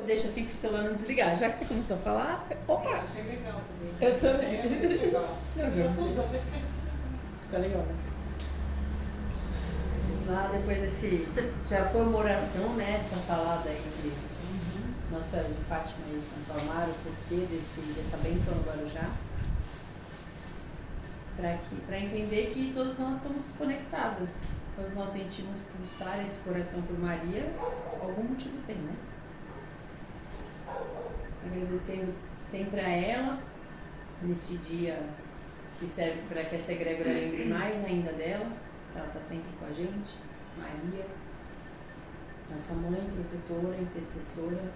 deixo assim pro celular não desligar. Já que você começou a falar, opa! Eu achei legal também. Eu também. É muito legal. Não, fica legal, né? Lá depois desse. Já foi uma oração, né? Essa falada aí de Nossa Senhora de Fátima e Santo Amaro, o porquê dessa bênção no Guarujá. Para entender que todos nós somos conectados. Todos nós sentimos pulsar esse coração por Maria. Algum motivo tem, né? Agradecendo sempre a ela, neste dia que serve para que essa egrégora lembre mais ainda dela. Ela está sempre com a gente, Maria, nossa mãe, protetora, intercessora.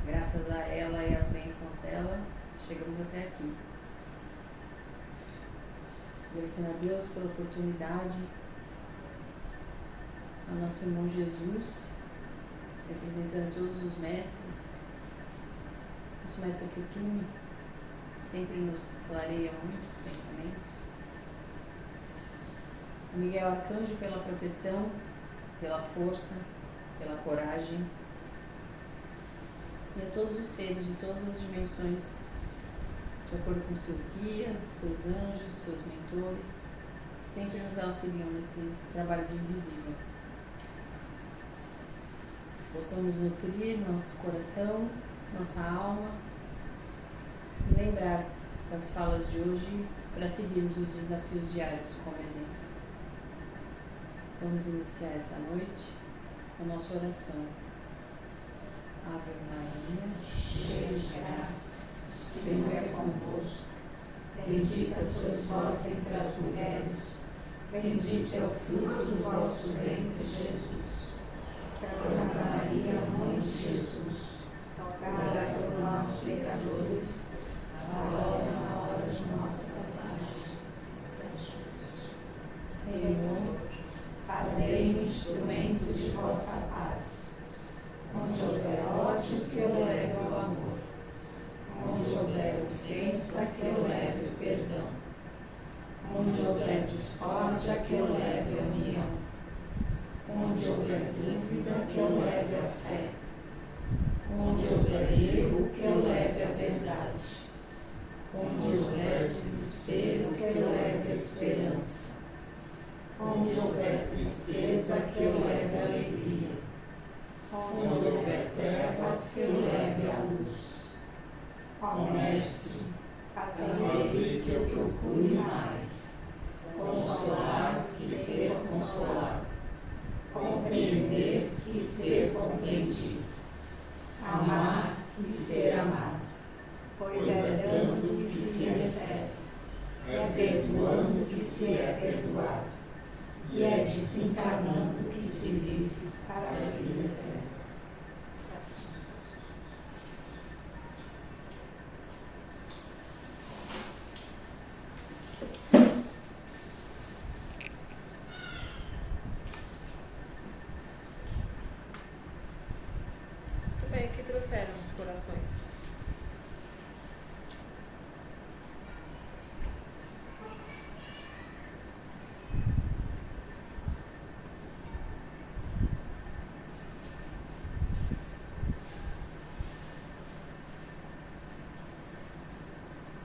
Graças a ela e às bênçãos dela, chegamos até aqui. Agradecendo a Deus pela oportunidade, ao nosso irmão Jesus, representando todos os mestres, nosso mestre Putume, sempre nos clareia muito os pensamentos. A Miguel Arcanjo pela proteção, pela força, pela coragem. E a todos os seres de todas as dimensões, de acordo com seus guias, seus anjos, seus mentores, sempre nos auxiliam nesse trabalho do invisível. Que possamos nutrir nosso coração, nossa alma e lembrar das falas de hoje para seguirmos os desafios diários como exemplo. Vamos iniciar essa noite com a nossa oração. Ave Maria, cheia de graça, o Senhor é convosco. Bendita sois vós entre as mulheres, bendito é o fruto do vosso ventre, Jesus. Santa Maria, Mãe de Jesus, rogai por nós, pecadores, agora e na hora de nossa passagem. Senhor, fazei-me instrumento de vossa paz. Onde houver ódio, que eu leve o amor. Onde houver ofensa, que eu leve o perdão. Onde houver discórdia, que eu leve a união. Onde houver dúvida, que eu leve a fé. Onde houver erro, que eu leve a verdade. Onde houver desespero, que eu leve a esperança. Onde houver tristeza, que eu leve a alegria. Onde houver trevas, que eu leve a luz. Ó Mestre, fazei que eu procure mais consolar e ser consolado, compreender e ser compreendido, amar e ser amado, pois é dando que se recebe, é perdoando que se é perdoado, e é desencarnando que se vive para a vida eterna. Muito bem, o que trouxeram os corações?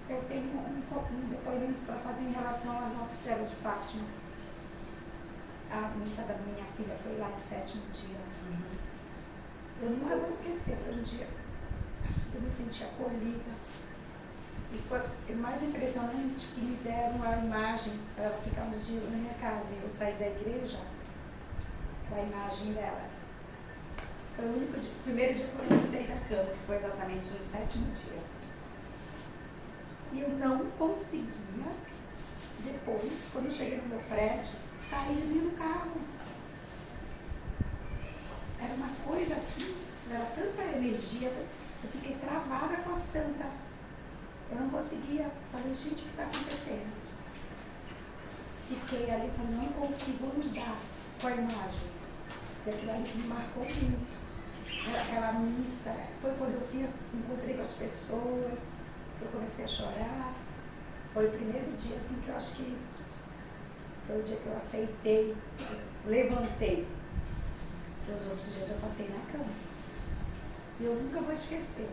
Eu tenho um depoimento para fazer em relação à Nossa Senhora de Fátima. A missa da minha filha foi lá de 7º dia. Eu nunca vou esquecer, foi um dia assim, que eu me senti acolhida. E foi o mais impressionante que me deram a imagem para ela ficar uns dias na minha casa. E eu saí da igreja com a imagem dela. Foi o único dia, o primeiro dia que eu levantei da cama, que foi exatamente no 7º dia. E eu não conseguia, depois, quando eu cheguei no meu prédio, sair de dentro do carro. Era uma coisa assim, era tanta energia, eu fiquei travada com a santa. Eu não conseguia fazer, gente, o que está acontecendo? Fiquei ali, falei, não consigo mudar com a imagem. E aquilo ali me marcou muito. Aquela missa, foi quando eu encontrei com as pessoas, eu comecei a chorar. Foi o primeiro dia assim que eu acho que foi o dia que eu aceitei, levantei. Porque os outros dias eu passei na cama. E eu nunca vou esquecer.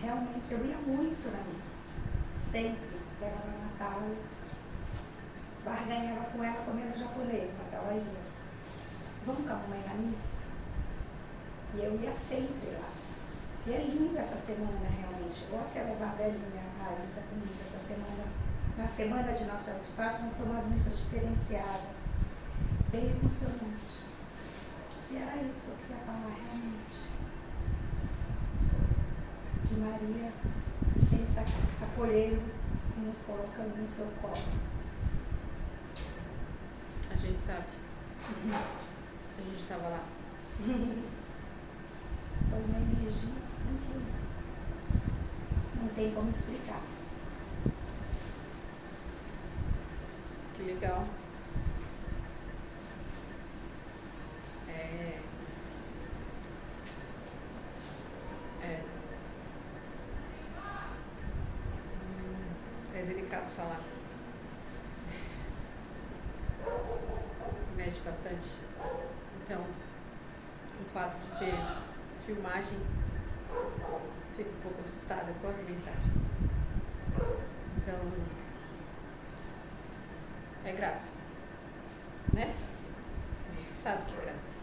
Realmente, eu ia muito na missa. Sempre. Pegava na Natal. Barganhava com ela comendo japonês, mas ela ia. Vamos com a mamãe na missa? E eu ia sempre lá. E é lindo essa semana, realmente. Eu vou até levar a velhinha a missa comigo essa semana. Na semana de Nossa Senhora de Fátima, são umas missas diferenciadas. Bem emocionante. E era isso que eu queria falar realmente. Que Maria sempre está acolhendo e nos colocando no seu colo. A gente sabe. A gente estava lá. Foi uma energia assim que não tem como explicar. Que legal. É delicado falar. Mexe bastante. Então, o fato de ter filmagem, fico um pouco assustada com as mensagens. Então, é graça, né? Você sabe que é graça.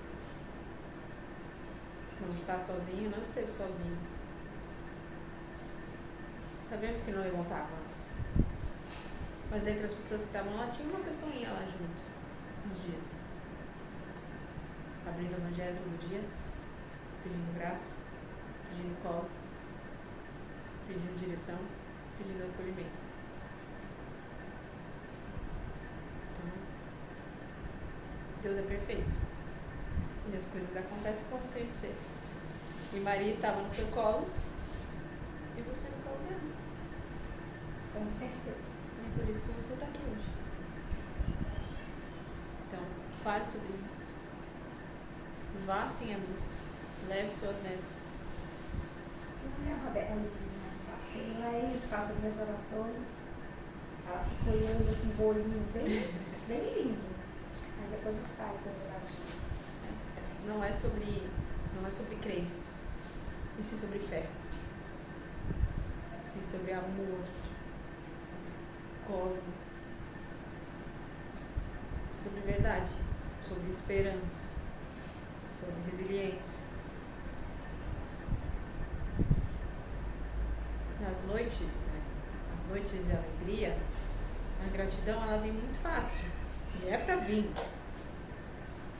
Não está sozinho, não esteve sozinho. Sabemos que não levantava. Mas dentre as pessoas que estavam lá, tinha uma pessoinha lá junto, nos dias. Abrindo o evangelho todo dia, pedindo graça, pedindo colo, pedindo direção, pedindo acolhimento. Então, Deus é perfeito. E as coisas acontecem como tem de ser. E Maria estava no seu colo e você no colo dela. Com certeza. E é por isso que você está aqui hoje. Então, fale sobre isso. Vá sim à missa. Leve suas neves. Eu levo a Belizinha, passei lá e faço minhas orações. Ela fica olhando assim, com o olhinho bem, bem lindo. Aí depois eu saio para orar. Não é sobre crenças, e sim sobre fé. Sim sobre amor, sobre colo, sobre verdade, sobre esperança, sobre resiliência. Nas noites, né? As noites de alegria, a gratidão ela vem muito fácil. E é para vir.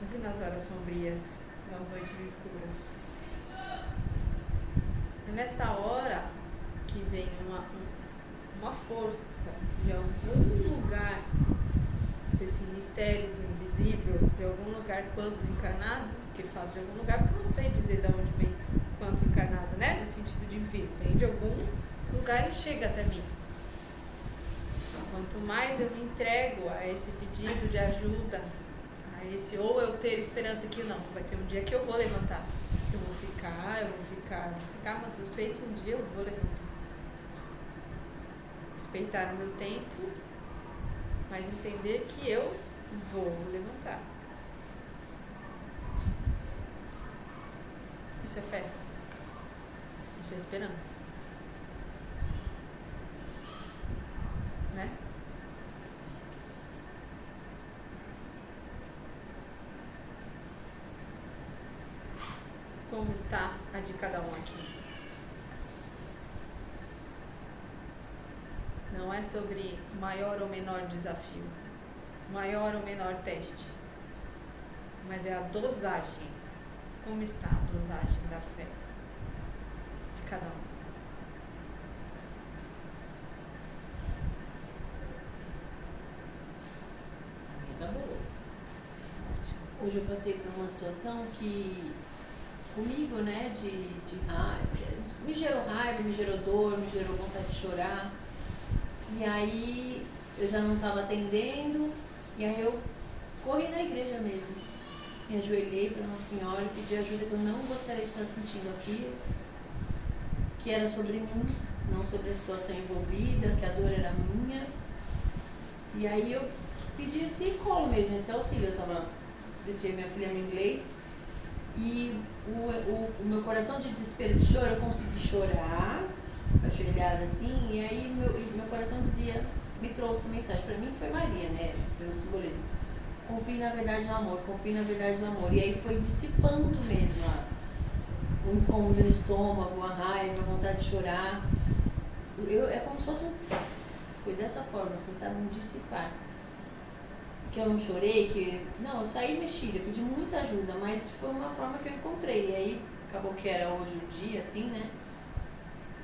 Mas e nas horas sombrias, nas noites escuras? É nessa hora que vem uma força de algum lugar desse mistério do invisível, de algum lugar quando encarnado, porque falo de algum lugar porque eu não sei dizer de onde vem quando encarnado, né? No sentido de vir, vem de algum lugar e chega até mim. Quanto mais eu me entrego a esse pedido de ajuda, a esse ou eu ter esperança que não, vai ter um dia que eu vou levantar. Eu vou ficar, mas eu sei que um dia eu vou levantar. Respeitar o meu tempo, mas entender que eu vou levantar. Isso é fé. Isso é esperança. Né? Como está a de cada um aqui? Não é sobre maior ou menor desafio, maior ou menor teste, mas é a dosagem. Como está a dosagem da fé de cada um? Tá boa. Hoje eu passei por uma situação que comigo, né, de raiva, me gerou raiva, me gerou dor, me gerou vontade de chorar. E aí eu já não estava atendendo, e aí eu corri na igreja mesmo. Me ajoelhei para Nossa Senhora e pedi ajuda, que eu não gostaria de estar sentindo aquilo, que era sobre mim, não sobre a situação envolvida, que a dor era minha. E aí eu pedi esse colo mesmo, esse auxílio. Eu deixei minha filha no inglês e o meu coração de desespero de choro, eu consegui chorar, ajoelhada assim, e aí meu coração dizia, me trouxe mensagem, pra mim foi Maria, né, pelo simbolismo. Confie na verdade no amor, confie na verdade no amor. E aí foi dissipando mesmo o incômodo no estômago, a raiva, a vontade de chorar. É como se fosse foi dessa forma, assim, sabe, um dissipar. Que eu não chorei, não, eu saí mexida, pedi muita ajuda, mas foi uma forma que eu encontrei. E aí acabou que era hoje o dia, assim, né?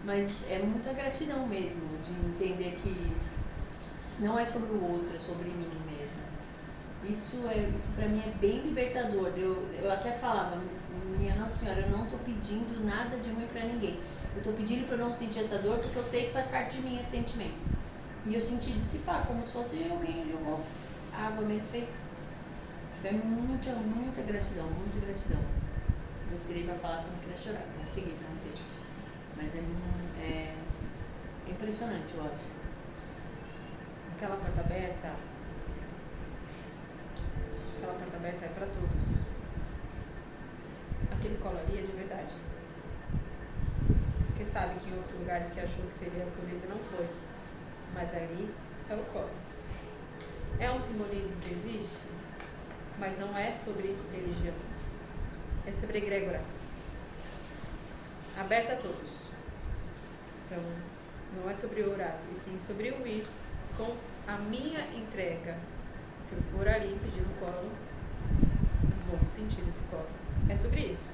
Mas é muita gratidão mesmo, de entender que não é sobre o outro, é sobre mim mesmo. Isso pra mim é bem libertador. Eu até falava, minha Nossa Senhora, eu não tô pedindo nada de ruim pra ninguém. Eu tô pedindo pra eu não sentir essa dor, porque eu sei que faz parte de mim esse sentimento. E eu senti dissipar, como se fosse alguém jogou água mesmo, fez. Muita, muita gratidão, muita gratidão. Eu inspirei pra falar que eu não queria chorar, eu queria seguir pra não ter. Mas é impressionante, eu acho. Aquela porta aberta é para todos. Aquele colo ali é de verdade. Porque sabe que em outros lugares que achou que seria acolhido não foi. Mas ali é o colo. É um simbolismo que existe, mas não é sobre religião. É sobre egrégora. Aberta a todos. Então, não é sobre orar, e sim sobre o ir com a minha entrega. Se eu for ali pedir no colo, vou sentir esse colo. É sobre isso.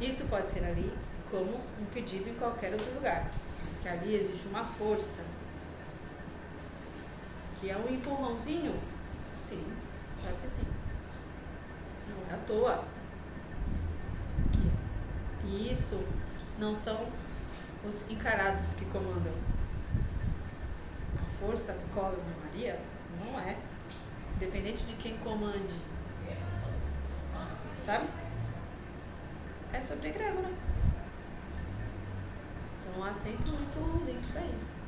Isso pode ser ali como um pedido em qualquer outro lugar. Mas que ali existe uma força, que é um empurrãozinho. Sim, claro que sim. Não é à toa. E isso não são os encarados que comandam. A força do colo de Maria não é. Independente de quem comande. Sabe? É sobre egrégora. Então há sempre um empurrãozinho para isso.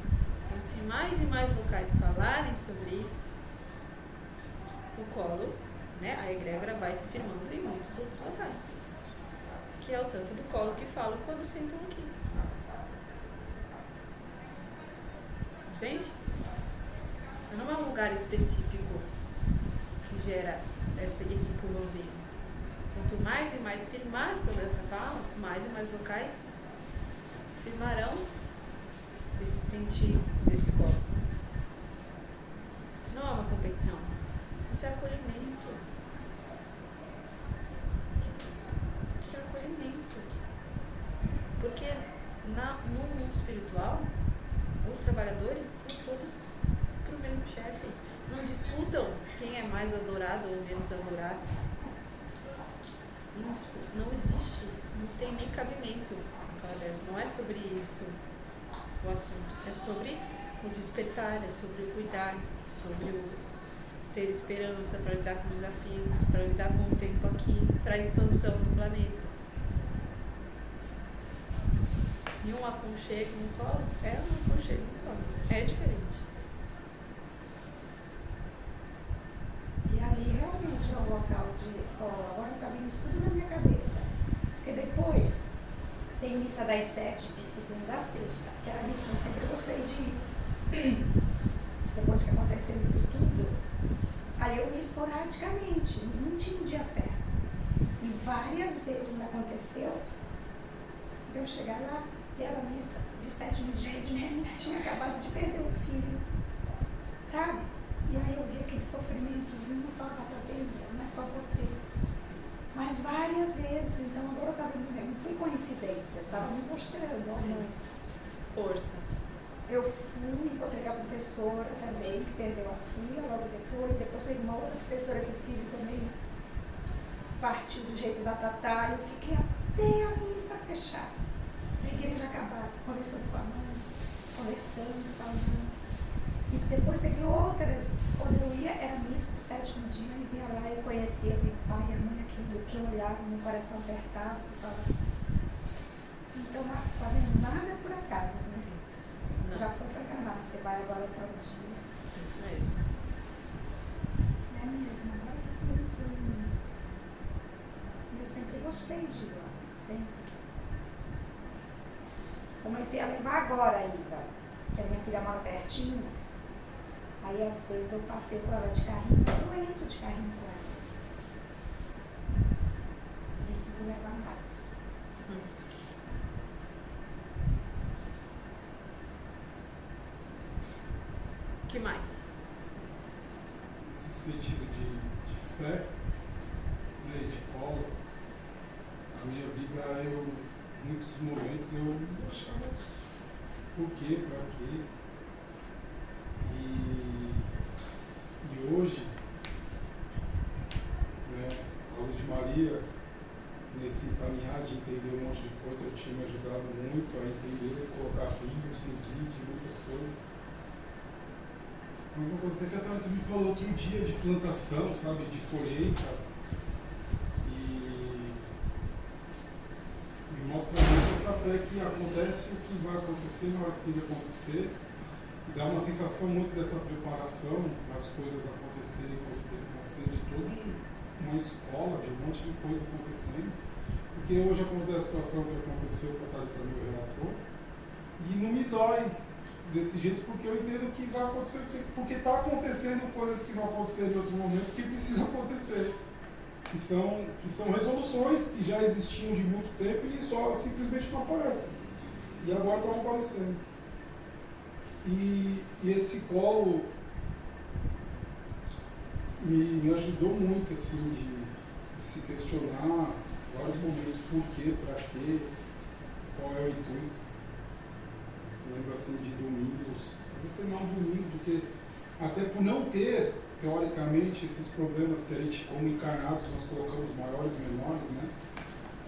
Então, se mais e mais vocais falarem sobre isso, o colo, né, a egrégora vai se firmando em muitos outros locais. Que é o tanto do colo que falam quando sentam aqui. Entende? Não é um lugar específico que gera esse empurrãozinho. Quanto mais e mais firmar sobre essa fala, mais e mais vocais firmarão desse sentir desse colo. Isso não é uma competição. Isso é acolhimento. Isso é acolhimento. Porque no mundo espiritual, os trabalhadores são todos para o mesmo chefe. Não disputam quem é mais adorado ou menos adorado. Não existe, não tem nem cabimento. Não é sobre isso o assunto. É sobre o despertar, é sobre o cuidar, sobre o ter esperança para lidar com desafios, para lidar com o tempo aqui, para a expansão do planeta. E um aconchego no colo é um aconchego no colo. É diferente. E ali realmente é um local de... agora está vindo isso tudo na minha cabeça. Porque depois tem missa das 7, de segunda a sexta. Que era a missa que eu sempre gostei de ir. Depois que aconteceu isso tudo, aí eu ia esporadicamente, não tinha um dia certo. E várias vezes aconteceu de eu chegar lá e era missa de 7 dia de manhã, tinha acabado de perder o filho, sabe? E aí eu vi aquele sofrimentozinho e falava, tá vendo? Não é só você. Mas várias vezes, então agora eu estava me vendo, não foi coincidência, estava me mostrando algumas. Força. Eu fui, encontrei com a professora também, que perdeu a filha logo depois teve uma outra professora que o filho também partiu do jeito da Tatá, e eu fiquei até a missa fechar. A igreja acabada, conversando com a mãe, conversando, falando. E depois teve outras, quando eu ia, era missa de 7º dia, e via lá, eu conhecia o pai e a mãe, aquilo que eu olhava, meu coração apertado, falava. Então, tá vendo? Nada é por acaso, né? Isso. Não. Já foi programado, você vai agora tal dia. Isso mesmo. É mesmo, agora que isso me eu sempre gostei de yoga, sempre. Comecei a levar agora a Isa, que a minha filha mora pertinho. Aí às vezes eu passei por ela de carrinho, eu entro de carrinho com ela. Preciso levar mais. O que mais? Esse sentido de fé, né, e de cola. A minha vida, em muitos momentos, eu achava por quê, pra quê. E hoje, né, a Luz de Maria, nesse caminhar de entender um monte de coisa, tinha me ajudado muito a entender, colocar filhos nos is de muitas coisas. Mas uma coisa até que a Tati me falou outro dia de plantação, sabe, de colheita, e me mostra muito essa fé que acontece o que vai acontecer na hora que tem que acontecer, e dá uma sensação muito dessa preparação para as coisas acontecerem quando tem que acontecer, de toda uma escola, de um monte de coisa acontecendo, porque hoje acontece a situação que aconteceu, que a Tati também relatou, e não me dói desse jeito, porque eu entendo que vai acontecer, porque está acontecendo coisas que vão acontecer em outro momento que precisam acontecer, que são resoluções que já existiam de muito tempo e só simplesmente não aparecem, e agora estão aparecendo. E esse colo me ajudou muito, assim, de se questionar vários momentos, por quê, para quê, qual é o intuito. Eu lembro assim de domingos, às vezes tem mais um domingo, porque até por não ter, teoricamente, esses problemas que a gente, como encarnados, nós colocamos maiores e menores, né?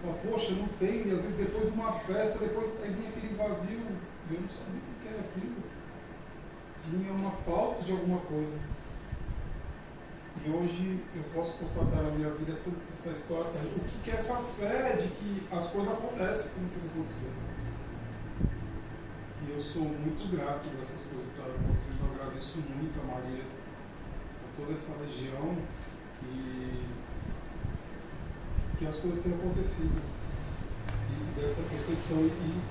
Fala, poxa, não tem, e às vezes depois de uma festa, depois aí vinha aquele vazio, eu não sabia o que era aquilo. Vinha uma falta de alguma coisa. E hoje eu posso constatar na minha vida essa história, o que é essa fé de que as coisas acontecem como tem que acontecer. E eu sou muito grato dessas coisas que estão acontecendo. Eu agradeço muito a Maria, a toda essa legião, que as coisas têm acontecido. E dessa percepção, e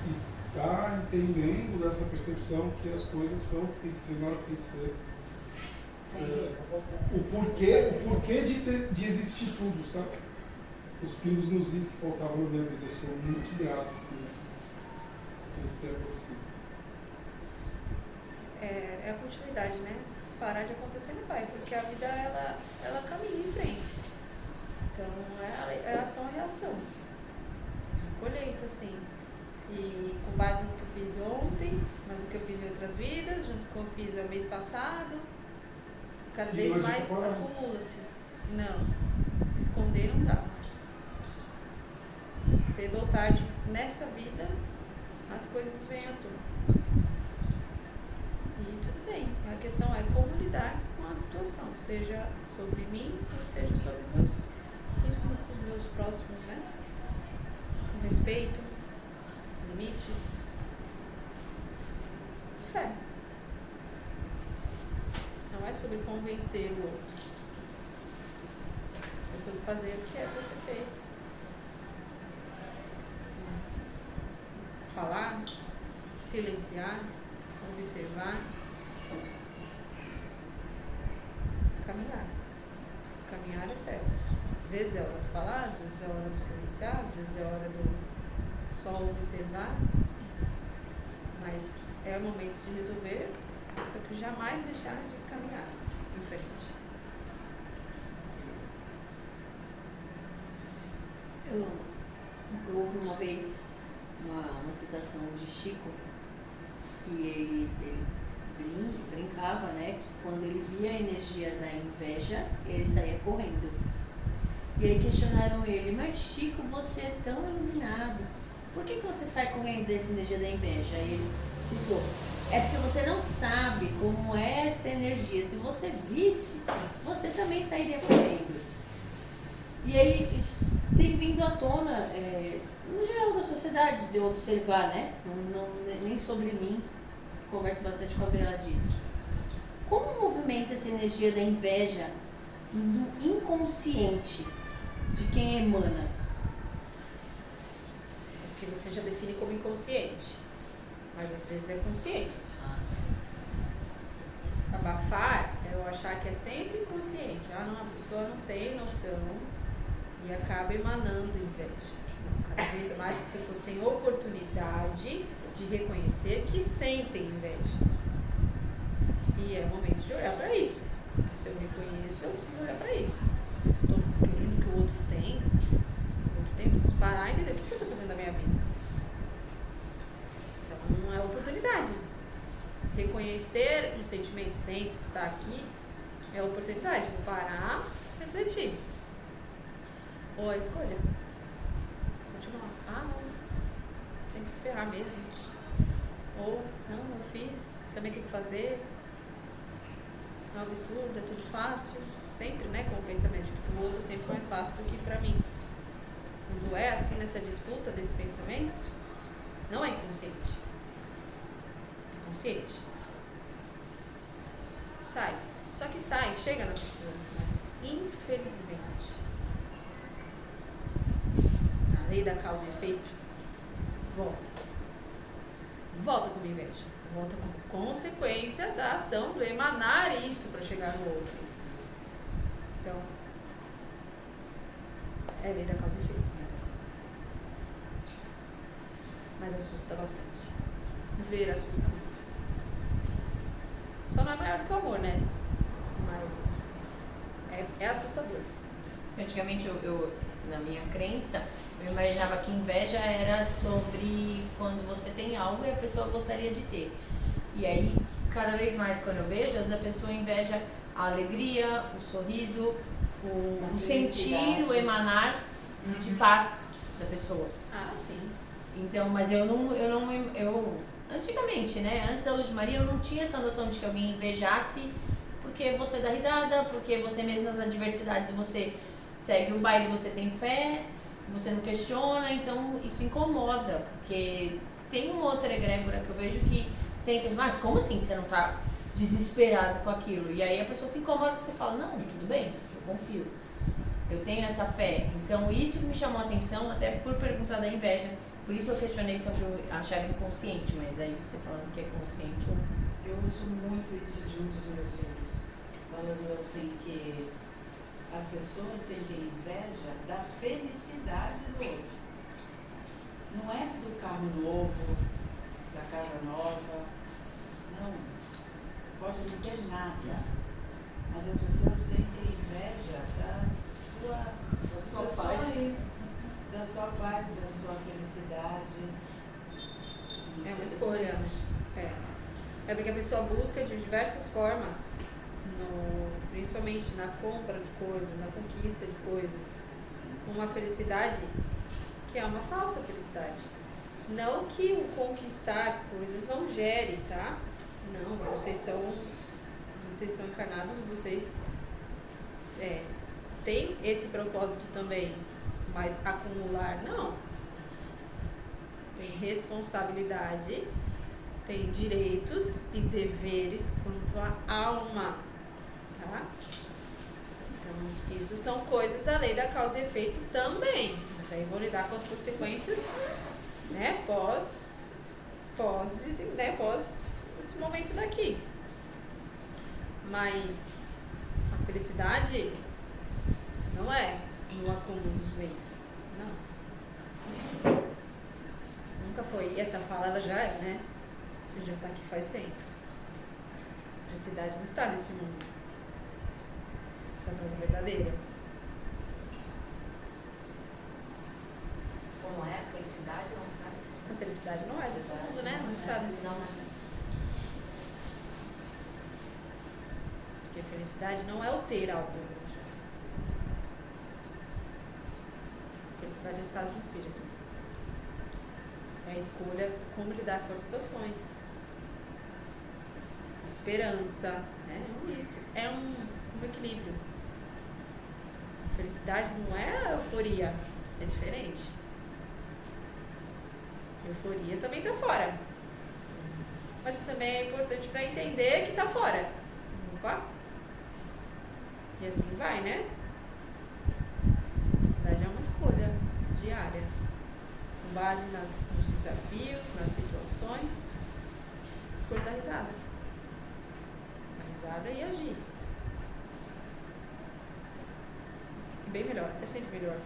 tá entendendo dessa percepção que as coisas são, tem que ser na hora que tem que ser. O porquê de existir tudo, sabe? Os pingos nos is que faltavam na minha vida. Eu sou muito grato, assim, tudo que tem acontecido. É a continuidade, né? Parar de acontecer não vai, porque a vida ela caminha em frente. Então é ação e reação. Colheita, assim. E com base no que eu fiz ontem, mas o que eu fiz em outras vidas, junto com o que eu fiz no mês passado, cada vez mais acumula-se. Não, esconder não dá mais. Cedo ou tarde, nessa vida, as coisas vêm à tona. E tudo bem, a questão é como lidar com a situação, seja sobre mim ou seja sobre os meus próximos, né? Com respeito, limites, fé. Não é sobre convencer o outro, é sobre fazer o que é para ser feito. Falar, silenciar, observar, caminhar. Caminhar é certo. Às vezes é hora de falar, às vezes é hora de silenciar, às vezes é hora de só observar, mas é o momento de resolver, só que jamais deixar de caminhar em frente. Eu ouvi uma vez uma citação de Chico, que ele brincava, né, que quando ele via a energia da inveja, ele saía correndo. E aí questionaram ele, mas Chico, você é tão iluminado, por que você sai correndo dessa energia da inveja? Aí ele citou, é porque você não sabe como é essa energia. Se você visse, você também sairia correndo. E aí isso tem vindo à tona, no geral da sociedade, de eu observar, né? Nem sobre mim, converso bastante com a Gabriela disso. Como movimenta essa energia da inveja no inconsciente de quem emana? você já define como inconsciente, mas às vezes é consciente. Abafar é eu achar que é sempre inconsciente. Não, a pessoa não tem noção e acaba emanando inveja. Cada vez mais as pessoas têm oportunidade de reconhecer que sentem inveja. E é o momento de olhar para isso. Se eu reconheço, eu preciso olhar para isso. Se eu estou querendo que o outro tem, eu preciso parar e entender o que eu estou fazendo na minha vida. Então, é oportunidade. Reconhecer um sentimento denso que está aqui é oportunidade. Vou parar, refletir. Ou a escolha. Continuar. Não. Tem que se ferrar mesmo. Ou, não fiz, também tem que fazer. É um absurdo, é tudo fácil. Sempre, né, com o pensamento de que o outro é sempre mais fácil do que pra mim. Quando é assim nessa disputa desse pensamento, não é inconsciente. É consciente. Sai. Só que sai, chega na pessoa. Mas, infelizmente, a lei da causa e efeito volta. Volta como inveja. Volta como consequência da ação do emanar isso para chegar no outro. Então, é lei da causa e efeito. Mas assusta bastante. Ver assusta muito. Só não é maior do que o amor, né? Mas é assustador. Antigamente, eu, na minha crença, eu imaginava que inveja era sobre quando você tem algo e a pessoa gostaria de ter. E aí, cada vez mais, quando eu vejo, a pessoa inveja a alegria, o sorriso, o sentir, o emanar de paz da pessoa. Sim. Então, mas eu antigamente, né, antes da Luz de Maria, eu não tinha essa noção de que alguém invejasse porque você dá risada, porque você mesmo nas adversidades você segue o baile, você tem fé, você não questiona, então isso incomoda, porque tem uma outra egrégora que eu vejo que tenta, mas como assim você não tá desesperado com aquilo? E aí a pessoa se incomoda porque você fala, não, tudo bem, eu confio, eu tenho essa fé. Então isso que me chamou a atenção, até por perguntar da inveja, por isso eu questionei sobre achar inconsciente, mas aí você falando que é consciente. Eu uso muito isso de um dos meus filhos, falando assim que as pessoas sentem inveja da felicidade do outro. Não é do carro novo, da casa nova, não. Pode não ter nada, mas as pessoas sentem inveja da sua paz, da sua paz, da sua felicidade. É uma escolha. É porque a pessoa busca de diversas formas, principalmente na compra de coisas, na conquista de coisas, uma felicidade que é uma falsa felicidade. Não que o conquistar coisas não gere, tá? Não, vocês estão encarnados, vocês têm esse propósito também, mas acumular não. Tem responsabilidade, tem direitos e deveres quanto à alma, tá? Então, isso são coisas da lei da causa e efeito também. Mas aí vou lidar com as consequências, né, pós esse momento daqui. Mas a felicidade não é no acúmulo dos bens, não. Nunca foi. E essa fala, ela já é, né? Já está aqui faz tempo. A felicidade não está nesse mundo. Essa frase é verdadeira. Como é a felicidade? Não está nesse mundo. A felicidade não é desse mundo, né? Não está nesse mundo. Porque a felicidade não é o ter algo. A felicidade é o estado de espírito. É a escolha como lidar com as situações. A esperança, né? É um misto. É um equilíbrio. A felicidade não é a euforia. É diferente. A euforia também está fora. Mas também é importante para entender que está fora. Opa! E assim vai, né? A felicidade é uma escolha diária. Com base nos desafios, nas situações. Escolha da risada. A risada e agir. Bem melhor, é sempre melhor.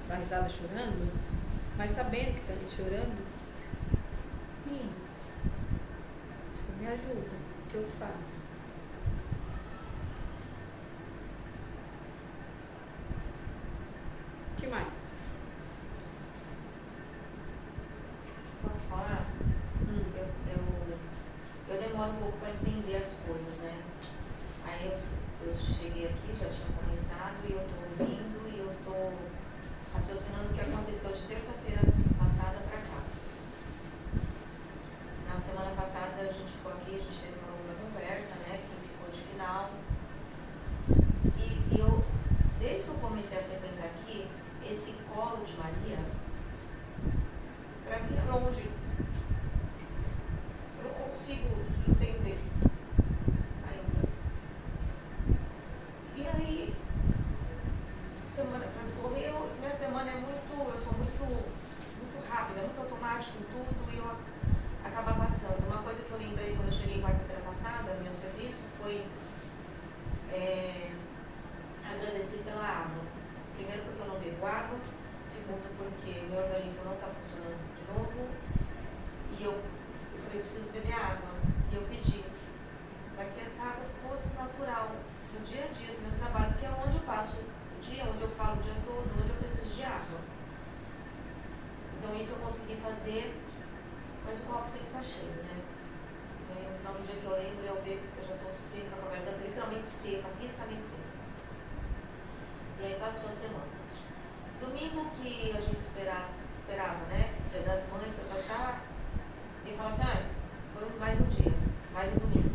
Dar risada chorando, mas sabendo que está ali chorando, rindo. Tipo, me ajuda, o que eu faço? O que mais? Posso falar? Eu demoro um pouco para entender as coisas, né? Aí eu cheguei aqui, já tinha começado, e eu estou ouvindo, e eu estou raciocinando o que aconteceu de terça-feira passada para cá. Na semana passada a gente ficou aqui, a gente teve uma longa conversa, né? Quem ficou de final. E eu, desde que eu comecei a frequentar aqui, esse colo de Maria, para mim é longe. Eu não consigo entender ainda. E aí, semana transcorreu, minha semana é eu sou muito rápida, muito automática em tudo, e eu acabo passando. Uma coisa que eu lembrei quando eu cheguei quarta-feira passada no meu serviço foi agradecer pela água. Primeiro porque eu não bebo água, segundo porque meu organismo não está funcionando de novo, e eu falei, eu preciso beber água, e eu pedi para que essa água fosse natural no dia a dia do meu trabalho, que é onde eu passo o dia, onde eu falo o dia todo, onde eu preciso de água. Então isso eu consegui fazer, mas o copo sempre está cheio, né? E aí, no final do dia que eu lembro, eu bebo, porque eu já estou seca, com a garganta literalmente seca, fisicamente seca. E aí passou a semana. Domingo que a gente esperava, né? Dia das Mães, e falou assim, foi mais um dia, mais um domingo.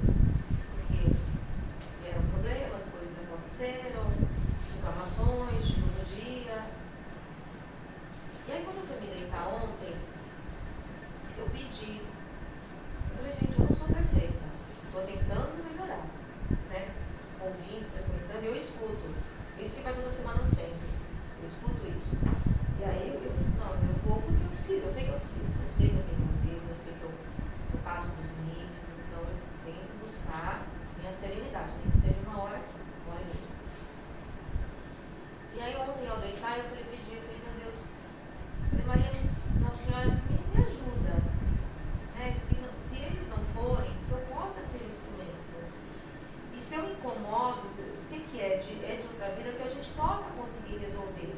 Porque vieram problemas, coisas aconteceram, reclamações todo dia. E aí quando eu fui me deitar ontem, eu pedi. Eu falei, gente, eu não sou perfeita. Estou tentando melhorar, né? Ouvindo, frequentando, eu escuto. Isso que vai toda semana no centro. Eu escuto isso. E aí eu vou porque eu preciso. Eu sei que eu preciso. Eu sei que eu tenho conselho, eu sei que eu passo dos limites. Então eu tento buscar minha serenidade. Nem que seja uma hora aqui, uma hora e meia. E aí ontem ao deitar eu falei, meu Deus. Eu falei, Maria, Nossa Senhora, me ajuda. Né? Se eles não forem, que eu possa ser instrumento. E se eu incomodo, o que é de outra vida, que a gente possa conseguir resolver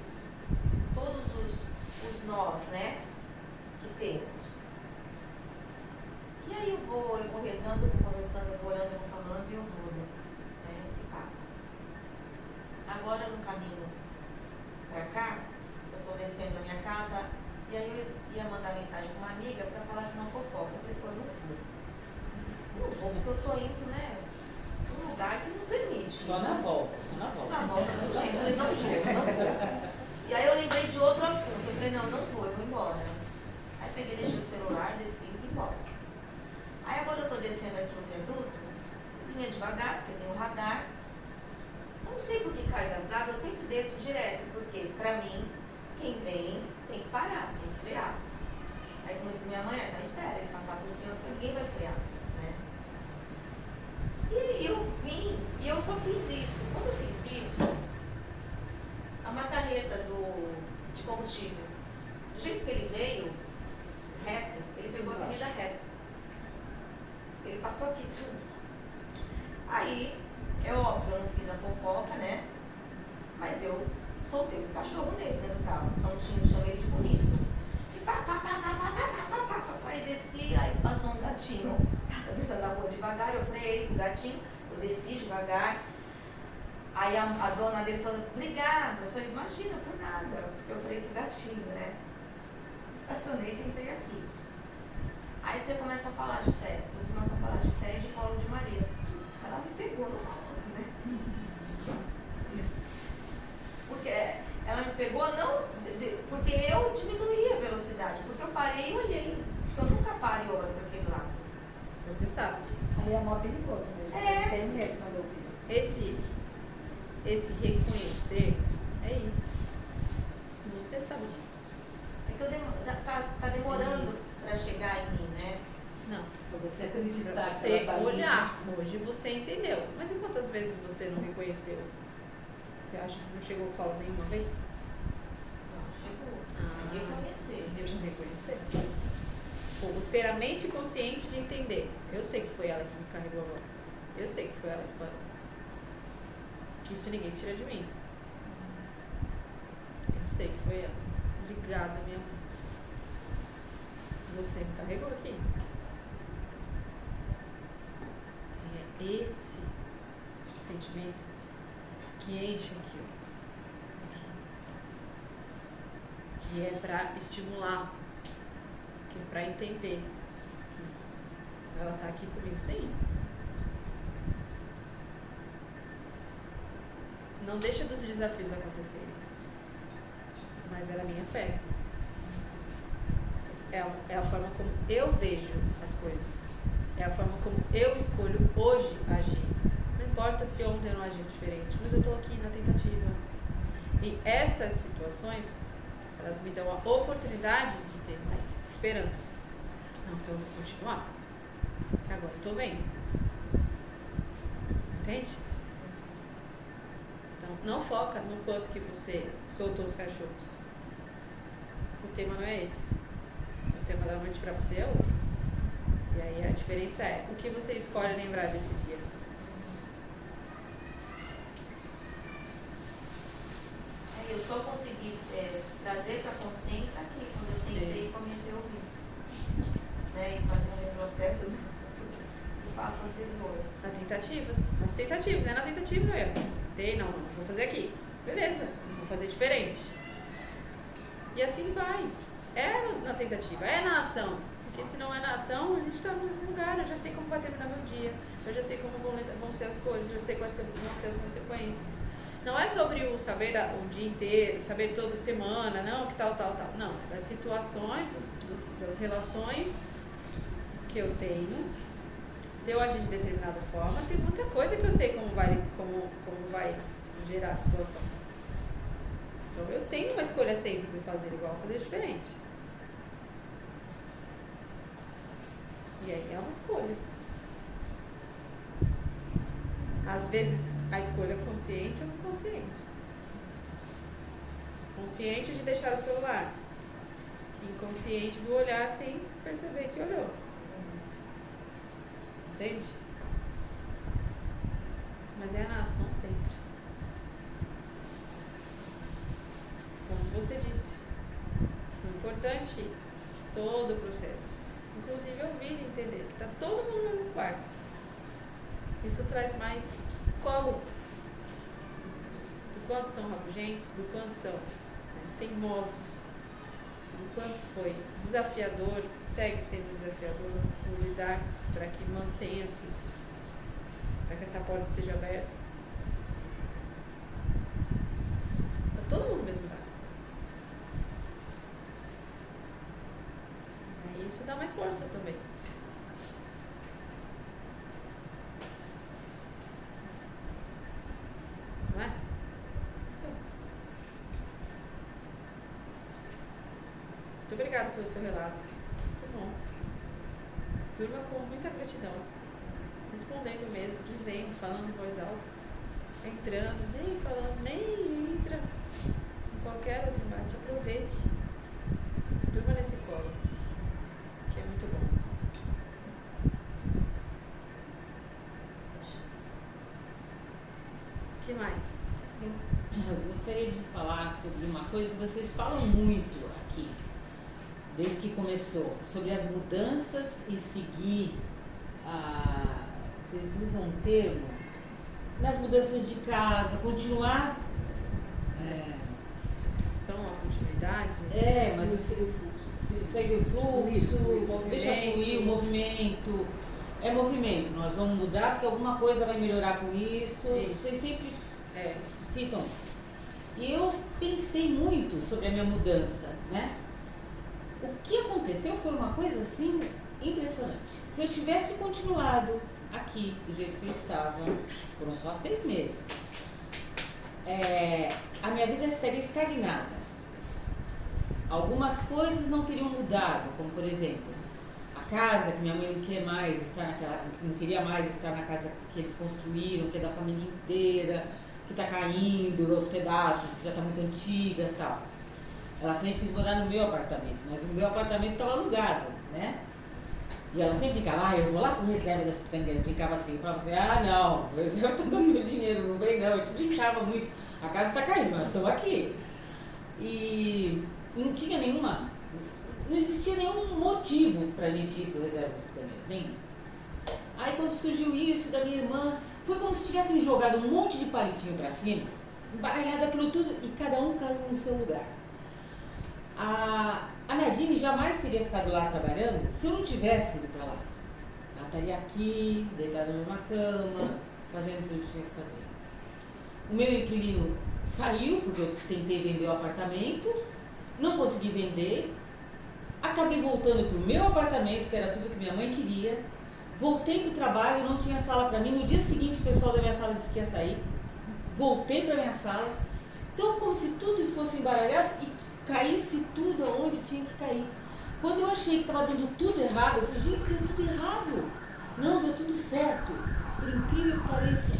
todos os nós, né, que temos. E aí eu vou rezando, eu vou conversando, eu vou orando, eu vou falando e eu mudo, né, e passa. Agora no caminho pra cá, eu estou descendo da minha casa, e aí eu ia mandar mensagem para uma amiga para falar de uma fofoca. Eu falei, pô, eu não vou. Não vou, porque eu estou indo, né, num lugar que não permite. Só na volta. Na volta eu falei, não vou. E aí eu lembrei de outro assunto. Eu falei, não vou, eu vou embora. Aí peguei, deixei o celular, desci e fui embora. Aí agora eu estou descendo aqui o viaduto, vinha devagar, porque tem um radar. Não sei por que cargas d'água, eu sempre desço direto, porque para mim, quem vem tem que parar, tem que frear. Aí como diz minha mãe, espera ele passar por cima, porque ninguém vai frear. Né? E eu vim, e eu só fiz isso. Quando eu fiz isso, a macarreta de combustível, do jeito que ele veio, reto, ele pegou a avenida reta. Ele passou aqui de cima. Aí, é óbvio, eu não fiz a fofoca, né? Mas eu soltei os cachorros dele dentro do carro. Só não chamei ele de bonito. E aí desci, aí passou um gatinho. Tava pensando na rua devagar, eu freiei pro gatinho, eu desci devagar. Aí a dona dele falou, obrigada. Eu falei, imagina, por nada, porque eu falei pro gatinho, né? Estacionei e sentei aqui. Aí você começa a falar de fé, você começa a falar de fé e de colo de Maria. Ela me pegou no colo, né? Porque ela me pegou não porque eu diminuí a velocidade, porque eu parei e olhei. Eu nunca paro e olho para aquele lado. Você sabe disso. Ali é mó perigoso mesmo. Tem medo quando eu vi. Esse reconhecer é isso. Você chegar em mim, né? Não. Pra você acreditar que Você ela tá ali. olhar, hoje você entendeu. Mas e quantas vezes você não reconheceu? Você acha que não chegou ao colo nenhuma vez? Não, chegou. Ah. Reconhecer. Devo reconhecer. Ou ter a mente consciente de entender. Eu sei que foi ela que me carregou agora. Eu sei que foi ela que parou. Isso ninguém tira de mim. Eu sei que foi ela. Obrigada, minha mãe. Você me carregou aqui. E é esse sentimento que enche aqui, ó. Que é para estimular, que é para entender. Ela tá aqui comigo, sim. Não deixa dos desafios acontecerem. Mas ela é minha fé. É a forma como eu vejo as coisas. É a forma como eu escolho hoje agir. Não importa se ontem eu não agi diferente, mas eu estou aqui na tentativa. E essas situações, elas me dão a oportunidade de ter mais esperança. Não, então eu vou continuar. Agora eu estou vendo. Entende? Então, não foca no quanto que você soltou os cachorros. O tema não é esse. O tema da noite pra você é outro. E aí a diferença é o que você escolhe lembrar desse dia. Eu só consegui trazer para a consciência aqui, quando eu sentei e comecei a ouvir. Né, e fazer um processo do passo anterior. Nas tentativas, é na tentativa eu. Não, vou fazer aqui. Beleza, vou fazer diferente. E assim vai. É na tentativa, é na ação. Porque se não é na ação, a gente está no mesmo lugar. Eu já sei como vai terminar meu dia. Eu já sei como vão ser as coisas. Eu já sei quais vão ser as consequências. Não é sobre o saber o dia inteiro, saber toda semana, não, que tal. Não, das situações, das relações que eu tenho. Se eu agir de determinada forma, tem muita coisa que eu sei como vai gerar a situação. Então eu tenho uma escolha sempre de fazer igual, fazer diferente. E aí é uma escolha. Às vezes a escolha consciente ou inconsciente. Consciente de deixar o celular. Inconsciente do olhar sem perceber que olhou. Entende? Mas é na ação sempre. Como você disse, foi importante todo o processo. Inclusive ouvir e entender que está todo mundo no mesmo quarto. Isso traz mais colo. Do quanto são rabugentos, do quanto são teimosos, do quanto foi desafiador, segue sendo desafiador, por lidar para que mantenha-se, para que essa porta esteja aberta. Está todo mundo no mesmo barco. Aí isso dá mais força também. Não é? Então. Muito obrigada pelo seu relato. Muito bom. Durma com muita gratidão. Respondendo mesmo, dizendo, falando em voz alta. Entrando, nem falando, nem entra em qualquer outro embate. Aproveite. Durma nesse colo, que é muito bom. O que mais? Eu gostaria de falar sobre uma coisa que vocês falam muito aqui, desde que começou, sobre as mudanças e seguir, vocês usam um termo, nas mudanças de casa, continuar. São a continuidade? Mas segue o fluxo, deixa fluir o movimento. É movimento, nós vamos mudar porque alguma coisa vai melhorar com isso. Vocês sempre citam isso. E eu pensei muito sobre a minha mudança, né? O que aconteceu foi uma coisa assim impressionante. Se eu tivesse continuado aqui do jeito que eu estava, foram só 6 meses, a minha vida estaria estagnada. Algumas coisas não teriam mudado, como por exemplo, casa, que minha mãe não quer mais estar naquela, não queria mais estar na casa que eles construíram, que é da família inteira, que está caindo aos pedaços, que já está muito antiga e tal. Ela sempre quis morar no meu apartamento, mas o meu apartamento estava alugado, né? E ela sempre brincava, eu vou lá com reserva das pitangueiras, brincava assim, falava assim, não, o reserva tá dando meu dinheiro, não vem não, a gente brincava muito, a casa está caindo, nós estamos aqui. E não tinha nenhuma, não existia nenhum motivo pra gente ir pro reserva das pitangueiras, nenhum. Aí quando surgiu isso da minha irmã, foi como se tivessem jogado um monte de palitinho pra cima, embaralhado aquilo tudo e cada um caiu no seu lugar. A Nadine jamais teria ficado lá trabalhando se eu não tivesse ido para lá. Ela estaria aqui, deitada numa cama, fazendo tudo que tinha que fazer. O meu inquilino saiu porque eu tentei vender o apartamento, não consegui vender, acabei voltando para o meu apartamento, que era tudo que minha mãe queria, voltei para o trabalho, não tinha sala para mim, no dia seguinte o pessoal da minha sala disse que ia sair, voltei para minha sala, então como se tudo fosse embaralhado e caísse tudo aonde tinha que cair. Quando eu achei que estava dando tudo errado, eu falei, gente, deu tudo errado. Não, deu tudo certo. Por incrível que pareça,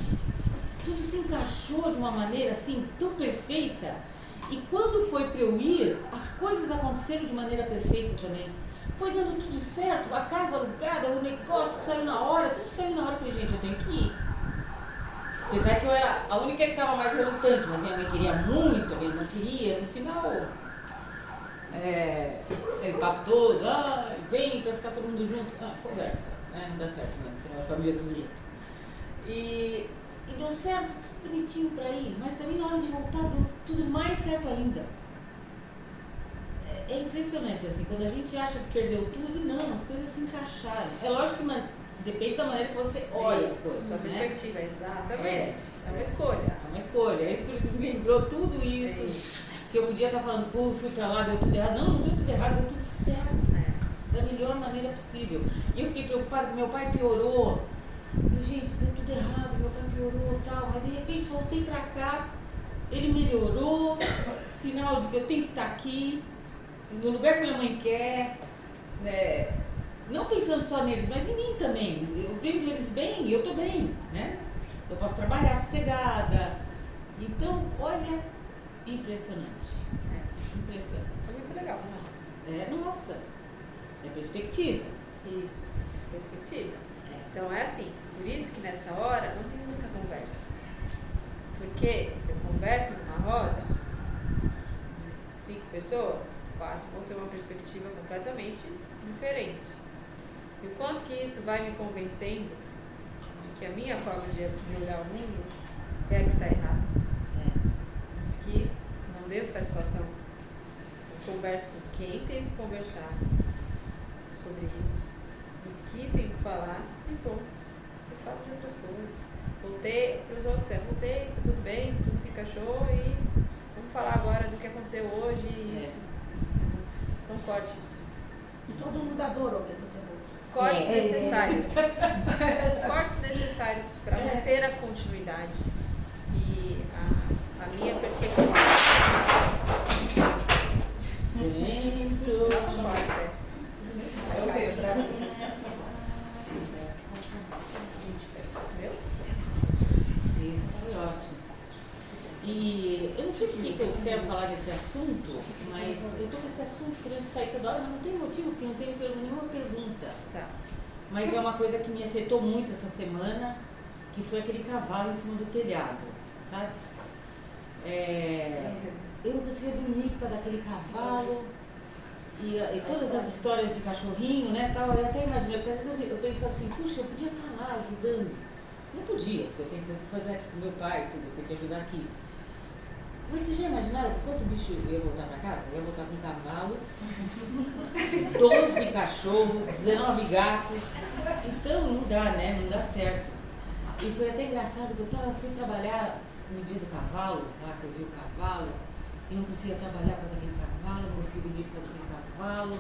tudo se encaixou de uma maneira assim, tão perfeita. E quando foi para eu ir, as coisas aconteceram de maneira perfeita também. Foi dando tudo certo, a casa alugada, o negócio saiu na hora, tudo saiu na hora. Eu falei, gente, eu tenho que ir. Apesar que eu era a única que estava mais relutante, mas minha mãe queria muito, a minha irmã queria, no final... aquele papo todo, vem pra ficar todo mundo junto, conversa, né? Não dá certo não, senão a família tudo junto. E deu certo, tudo bonitinho pra ir, mas também na hora de voltar deu tudo mais certo ainda. É impressionante, assim, quando a gente acha que perdeu tudo, não, as coisas se encaixaram. É lógico que depende da maneira que você olha as coisas, sua né? perspectiva, exatamente. É uma escolha. É uma escolha, é isso que me lembrou tudo isso. Que eu podia estar falando, fui pra lá, deu tudo errado. Não deu tudo errado, deu tudo certo. Da melhor maneira possível. E eu fiquei preocupada que meu pai piorou. Eu falei, gente, deu tudo errado, meu pai piorou e tal. Mas de repente voltei pra cá, ele melhorou, sinal de que eu tenho que estar aqui, no lugar que minha mãe quer, né? Não pensando só neles, mas em mim também. Eu vejo eles bem e eu tô bem, né? Eu posso trabalhar sossegada. Então, olha... Impressionante. Impressionante. É muito legal. Nossa. É perspectiva. Isso, perspectiva. Então é assim, por isso que nessa hora não tem muita conversa. Porque você conversa numa roda, 5 pessoas, 4 vão ter uma perspectiva completamente diferente. E o quanto que isso vai me convencendo de que a minha forma de olhar o mundo é a que está errada. Que não deu satisfação. Eu converso com quem tem que conversar sobre isso, o que tem que falar, e pronto. Eu falo de outras coisas. Voltei para os outros, voltei, tá tudo bem, tudo se encaixou e vamos falar agora do que aconteceu hoje e isso. São cortes. E todo mundo adorou que você voltou. Cortes necessários. Cortes necessários para manter a continuidade. E a minha perspectiva. Isso foi ótimo. E eu não sei por que eu quero falar desse assunto, mas eu estou com esse assunto querendo sair toda hora, mas não tem motivo, porque não tenho nenhuma pergunta. Tá. Mas é uma coisa que me afetou muito essa semana, que foi aquele cavalo em cima do telhado, sabe? Eu não conseguia dormir por causa daquele cavalo e todas as histórias de cachorrinho, né, tal, eu até imaginei, porque às vezes eu penso assim, puxa, eu podia estar lá ajudando. Não podia, porque eu tenho coisa que fazer aqui com meu pai, tudo, eu tenho que ajudar aqui. Mas vocês já imaginaram quanto bicho eu ia voltar para casa? Eu ia voltar com um cavalo, 12 cachorros, 19 gatos. Então não dá, né? Não dá certo. E foi até engraçado que eu fui trabalhar no dia do cavalo, lá que eu vi o cavalo, e não conseguia trabalhar por causa daquele cavalo, não conseguia dormir por causa daquele cavalo.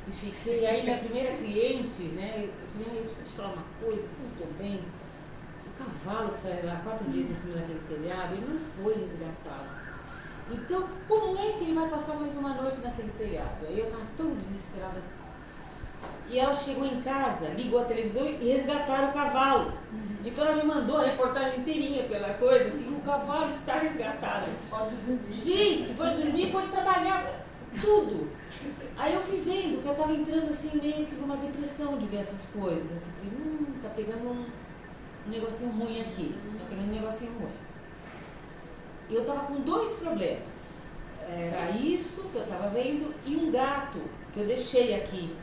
E fiquei, aí minha primeira cliente, né, eu falei, eu preciso te falar uma coisa, eu não estou bem. O cavalo que está lá 4 dias em cima daquele telhado, ele não foi resgatado. Então, como é que ele vai passar mais uma noite naquele telhado? Aí eu estava tão desesperada. E ela chegou em casa, ligou a televisão e resgataram o cavalo. Então ela me mandou a reportagem inteirinha pela coisa, assim, o cavalo está resgatado. Pode dormir. Gente, pode dormir, pode trabalhar, tudo. Aí eu fui vendo que eu estava entrando assim meio que numa depressão de ver essas coisas. Assim, falei, tá pegando um negocinho ruim aqui, tá pegando um negocinho ruim. E eu estava com 2 problemas. Era isso que eu estava vendo e um gato que eu deixei aqui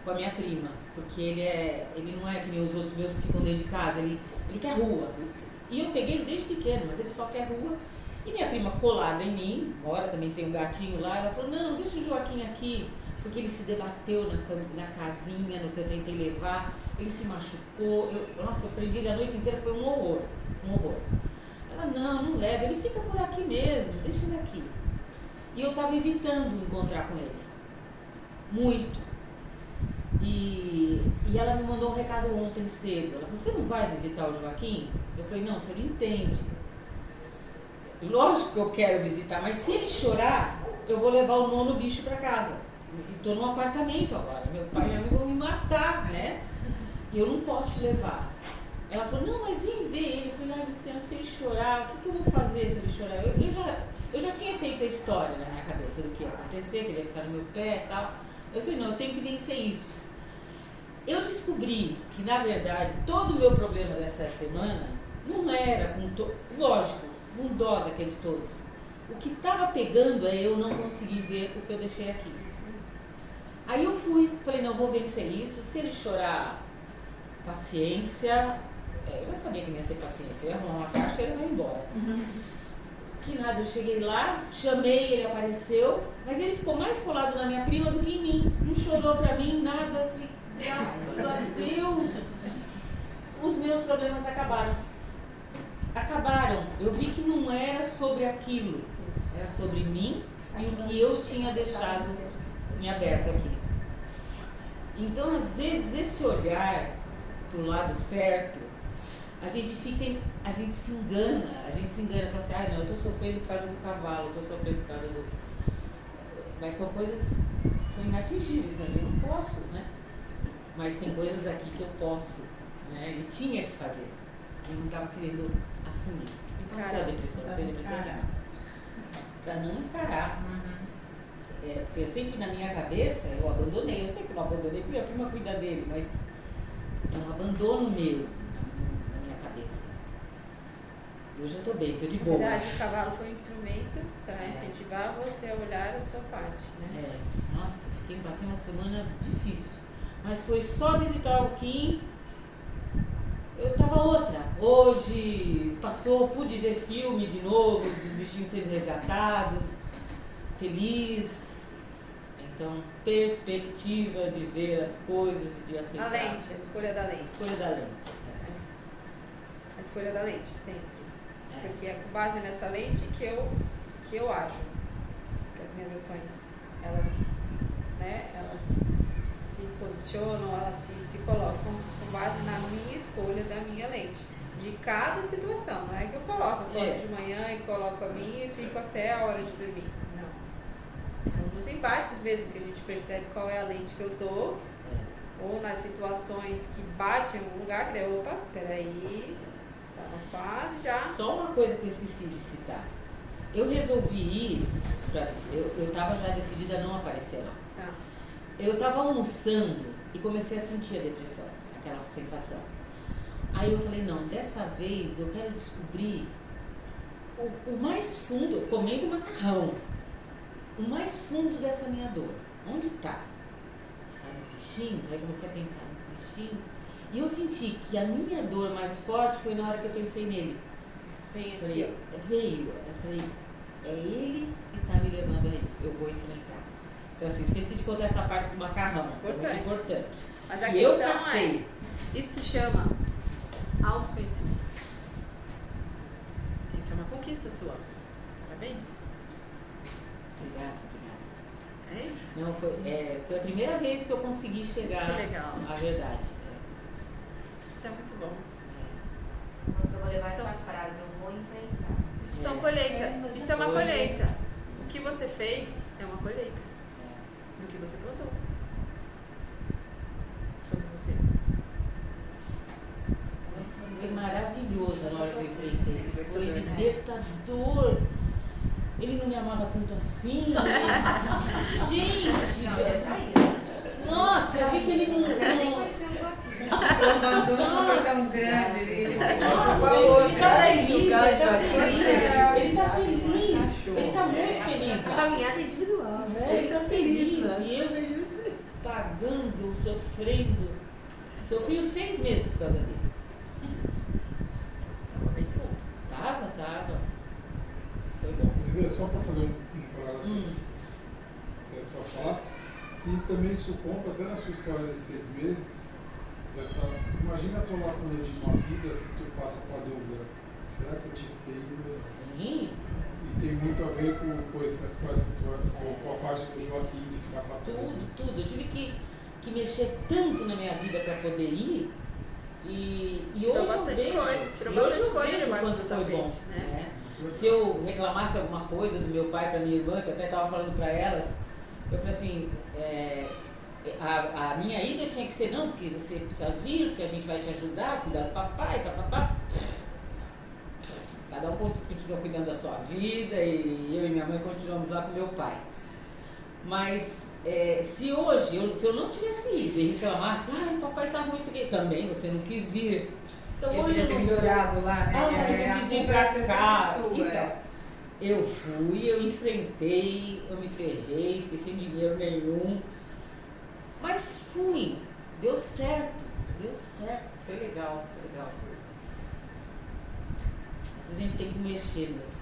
com a minha prima, porque ele não é que nem os outros meus que ficam dentro de casa, ele quer rua. E eu peguei ele desde pequeno, mas ele só quer rua. E minha prima colada em mim, embora também tem um gatinho lá, ela falou, não, deixa o Joaquim aqui, porque ele se debateu na casinha, no que eu tentei levar, ele se machucou, eu prendi ele a noite inteira, foi um horror. Ela, não leva, ele fica por aqui mesmo, deixa ele aqui. E eu estava evitando encontrar com ele, muito. E ela me mandou um recado ontem cedo, ela falou, você não vai visitar o Joaquim? Eu falei, não, você não entende. Lógico que eu quero visitar, mas se ele chorar, eu vou levar o 9º bicho para casa. Estou num apartamento agora, meu pai e minha mãe vão me matar, né? E eu não posso levar. Ela falou, não, mas vem ver ele. Eu falei, ai, Luciana, se ele chorar, o que eu vou fazer se ele chorar? Eu já tinha feito a história na minha cabeça do que ia acontecer, que ele ia ficar no meu pé e tal. Eu falei, não, eu tenho que vencer isso. Eu descobri que, na verdade, todo o meu problema dessa semana não era lógico, um dó daqueles todos. O que estava pegando é eu não conseguir ver o que eu deixei aqui. Aí eu falei, não, vou vencer isso. Se ele chorar, paciência. Eu sabia que não ia ser paciência. Eu ia arrumar uma caixa e ele vai embora. Que nada, eu cheguei lá, chamei, ele apareceu, mas ele ficou mais colado na minha prima do que em mim. Não chorou pra mim, nada. Eu falei, graças a Deus, os meus problemas acabaram. Eu vi que não era sobre aquilo, era sobre mim e o que eu tinha deixado em aberto aqui. Então, às vezes, esse olhar pro lado certo, a gente se engana, fala assim, não, eu estou sofrendo por causa do cavalo, eu estou sofrendo por causa do... Mas são coisas que são inatingíveis, né? Eu não posso, né? Mas tem coisas aqui que eu posso, né? Eu tinha que fazer. Eu não estava querendo assumir. Me passou a depressão, eu tenho depressão para não encarar. Porque sempre na minha cabeça eu abandonei. Eu sei que eu não abandonei porque minha prima cuida dele, mas é um abandono meu na minha cabeça. Eu já estou bem, estou de boa. Na verdade, o cavalo foi um instrumento para incentivar você a olhar a sua parte, né? Nossa, passei uma semana difícil. Mas foi só visitar o Kim. Eu tava outra. Hoje passou, pude ver filme de novo, dos bichinhos sendo resgatados, feliz. Então, perspectiva de ver as coisas, de aceitar. A lente, a escolha da lente. Escolha da lente. A escolha da lente, sempre. Porque é com base nessa lente que eu ajo. Que as minhas ações, elas se posicionam, elas se colocam com base na minha escolha da minha lente. De cada situação. Não é que eu coloco de manhã e coloco a minha e fico até a hora de dormir. Não. São nos embates mesmo que a gente percebe qual é a lente que eu tô. Ou nas situações que batem em algum lugar, que opa, peraí, tava quase já. Só uma coisa que eu esqueci de citar. Eu resolvi ir, eu estava já decidida a não aparecer lá. Tá. Eu estava almoçando e comecei a sentir a depressão, aquela sensação. Aí eu falei, não, dessa vez eu quero descobrir o mais fundo, comendo macarrão, o mais fundo dessa minha dor. Onde está? Tá nos bichinhos? Aí comecei a pensar nos bichinhos. E eu senti que a minha dor mais forte foi na hora que eu pensei nele. Veio. Eu falei, é ele que está me levando a isso, eu vou enfrentar. Então assim, esqueci de contar essa parte do macarrão. Importante. É muito importante. Mas a e questão eu passei. Isso se chama autoconhecimento. Isso é uma conquista sua. Parabéns. Obrigada. É isso? Não, foi a primeira vez que eu consegui chegar à verdade. Isso é muito bom. Nossa, eu vou levar essa frase, eu vou enfrentar. Isso são colheitas. Isso é uma colheita. O que você fez é uma colheita. Do que você plantou. você? Foi maravilhoso na hora que eu enfrentei. Foi libertador. Ele não me amava tanto assim. Gente! Nossa, eu vi que ele não. O abandono não foi tão grande. Ele tá feliz. Ele tá muito feliz. Caminhada individual. Ele tá feliz. E eu pagando, sofrendo. Sofri os 6 meses por causa dele. Tava bem fundo. Tava. Foi bom. Você vê, só para fazer um paralelo assim, quero só falar, que também isso conta até na sua história desses 6 meses, imagina a tua lacuna de uma vida se tu passa com a dúvida, será que eu tinha que ter ido? Sim. E tem muito a ver com a parte do Joaquim de ficar para trás. Tudo. Eu tive que mexer tanto na minha vida para poder ir. E hoje eu vejo o quanto foi bom. Né? Se eu reclamasse alguma coisa do meu pai para minha irmã, que eu até estava falando para elas, eu falei assim, a minha ida tinha que ser, não, porque você precisa vir, porque a gente vai te ajudar, cuidar do papai, papapá. Cada um continua cuidando da sua vida e eu e minha mãe continuamos lá com meu pai. Mas se eu não tivesse ido e reclamasse, papai tá ruim, isso aqui, também você não quis vir. Então hoje eu melhorado lá, né? eu quis vir pra cá. Então, eu fui, eu enfrentei, eu me ferrei, fiquei sem dinheiro nenhum. Mas fui, deu certo, foi legal. Às vezes a gente tem que mexer mesmo.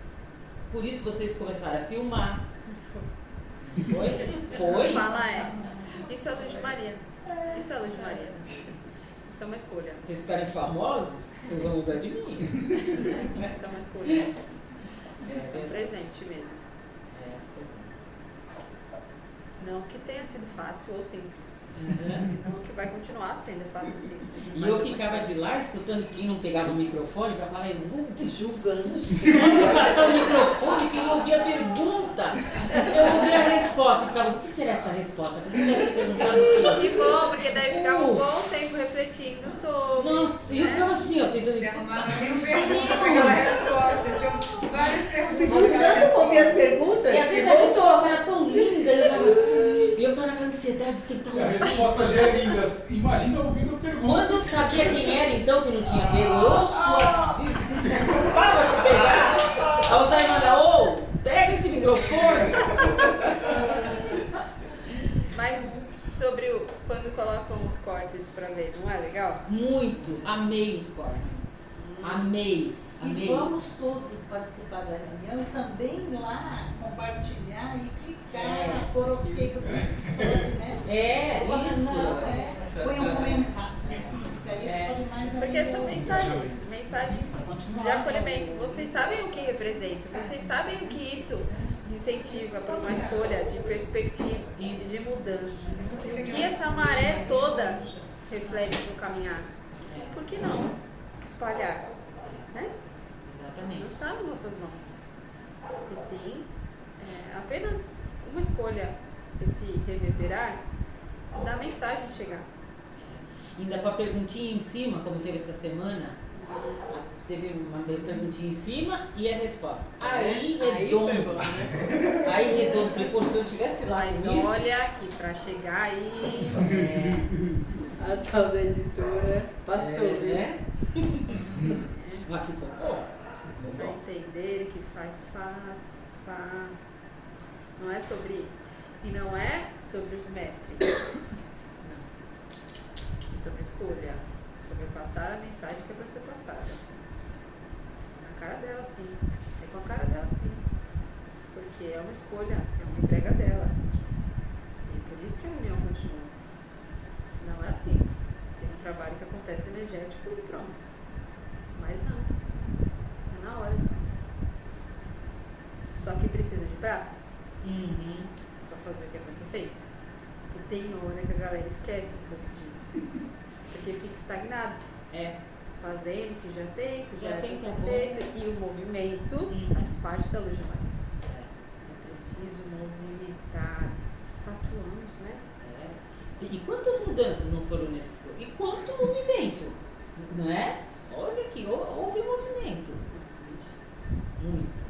Por isso vocês começaram a filmar. Foi? Fala, Isso é a Luz de Maria. Isso é uma escolha. Vocês ficarem famosos, vocês vão lembrar de mim. Isso é uma escolha. Isso é um presente mesmo. Foi. Não que tenha sido fácil ou simples. Uhum. Não que vai continuar sendo fácil ou simples. E eu ficava de lá escutando quem não pegava o microfone para falar, te julgando. Eu o microfone, quem ouvia a pergunta, eu ouvia a resposta. Ficava, o que será essa resposta? Você deve ter perguntado o quê? Que bom, porque daí ficava um bom tempo refletindo sobre. Nossa, e eu ficava assim, ó, tentando escutar. Tinha perguntas para aquela resposta, tinha várias perguntas. Tanto ouvir as perguntas. E às vezes a resposta era tão linda, e eu ficava naquela ansiedade de tentar Se a ouvir. resposta já é linda, imagina ouvindo a pergunta. Quando eu sabia quem era então que não tinha pego, sua desgostava de pegar. A vontade de mandar, pega esse microfone. Mas sobre quando colocam os cortes pra ver, não é legal? Muito, amei os cortes. Amei. E vamos todos participar da reunião e também lá compartilhar e clicar, pôr o que eu preciso, né? Isso. Foi um comentário. Porque são mensagens de acolhimento. Vocês sabem o que representa, vocês sabem o que isso incentiva para uma escolha de perspectiva e de mudança. E o que essa maré toda reflete no caminhar. Por que não espalhar? Né? Exatamente. Não está nas nossas mãos. E sim, apenas uma escolha de se reverberar da mensagem chegar. Ainda com a perguntinha em cima, como teve essa semana, teve uma perguntinha em cima e a resposta. Aí redondo. Aí redondo. Falei, pô, se eu tivesse lá Mas isso... olha que para chegar aí... A tal da editora pastor, né? Mas ficou Para entender que faz. Não é sobre... E não é sobre os mestres. Não. É sobre escolha. Sobre passar a mensagem que é para ser passada. Na cara dela, sim. É com a cara dela, sim. Porque é uma escolha, é uma entrega dela. E por isso que a reunião continua. Senão era simples. Tem um trabalho que acontece energético e pronto. Mas não. Está na hora, sim. Só que precisa de braços para fazer o que é para ser feito. E tem hora que a galera esquece um pouco disso. Porque fica estagnado. Fazendo o que já tem, que já é para ser feito. E o movimento faz parte da luz de Maria. É preciso movimentar. 4 anos, né? E quantas mudanças não foram nesses... E quanto movimento, não é? Olha aqui, houve movimento. Bastante. Muito.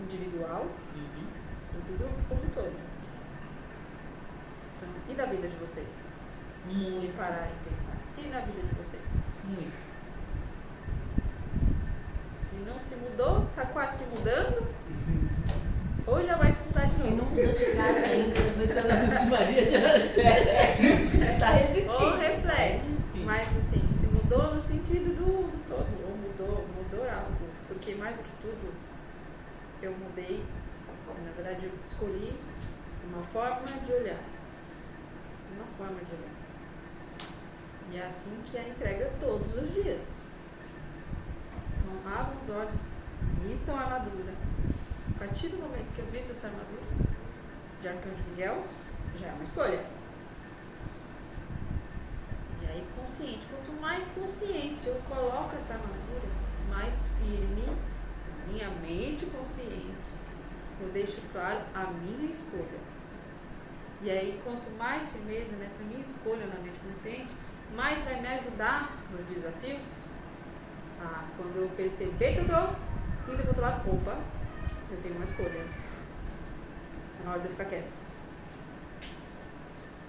Individual e do grupo como um todo. Então, e da vida de vocês? Se Muito. pararem e pensar. E na vida de vocês? Muito. Se não se mudou, tá quase se mudando, ou já vai se mudar de Quem não novo. mudou de casa ainda, depois da vida de Maria já tá resistindo. Ou reflete. Mas assim, se mudou no sentido do todo, ou mudou algo. Porque mais do que tudo, eu mudei, na verdade eu escolhi uma forma de olhar. Uma forma de olhar. E é assim que a entrega todos os dias. Então abram os olhos, vistam a armadura. A partir do momento que eu visto essa armadura de Arcanjo Miguel, já é uma escolha. E aí consciente, quanto mais consciente eu coloco essa armadura, mais firme, a minha mente consciente, eu deixo claro a minha escolha. E aí quanto mais firmeza nessa minha escolha na mente consciente, mais vai me ajudar nos desafios. Quando eu perceber que eu estou indo para o outro lado, opa, eu tenho uma escolha. Está na hora de eu ficar quieta.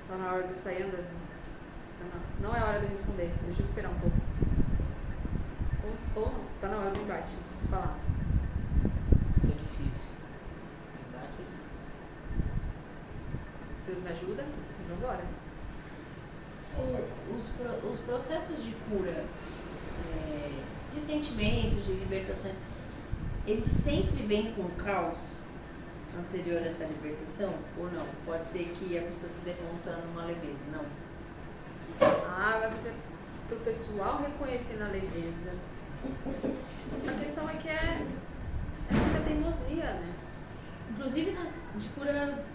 Está na hora de eu sair andando. Não é hora de eu responder, deixa eu esperar um pouco. Ou não, está na hora do embate, não preciso falar. Isso é difícil. Embate é difícil. Deus me ajuda e vamos embora. Os processos de cura, de sentimentos, de libertações, eles sempre vêm com caos anterior a essa libertação? Ou não? Pode ser que a pessoa se dê conta numa leveza, não? Vai fazer pro pessoal reconhecer na leveza. A questão é que é muita teimosia, né? Inclusive de cura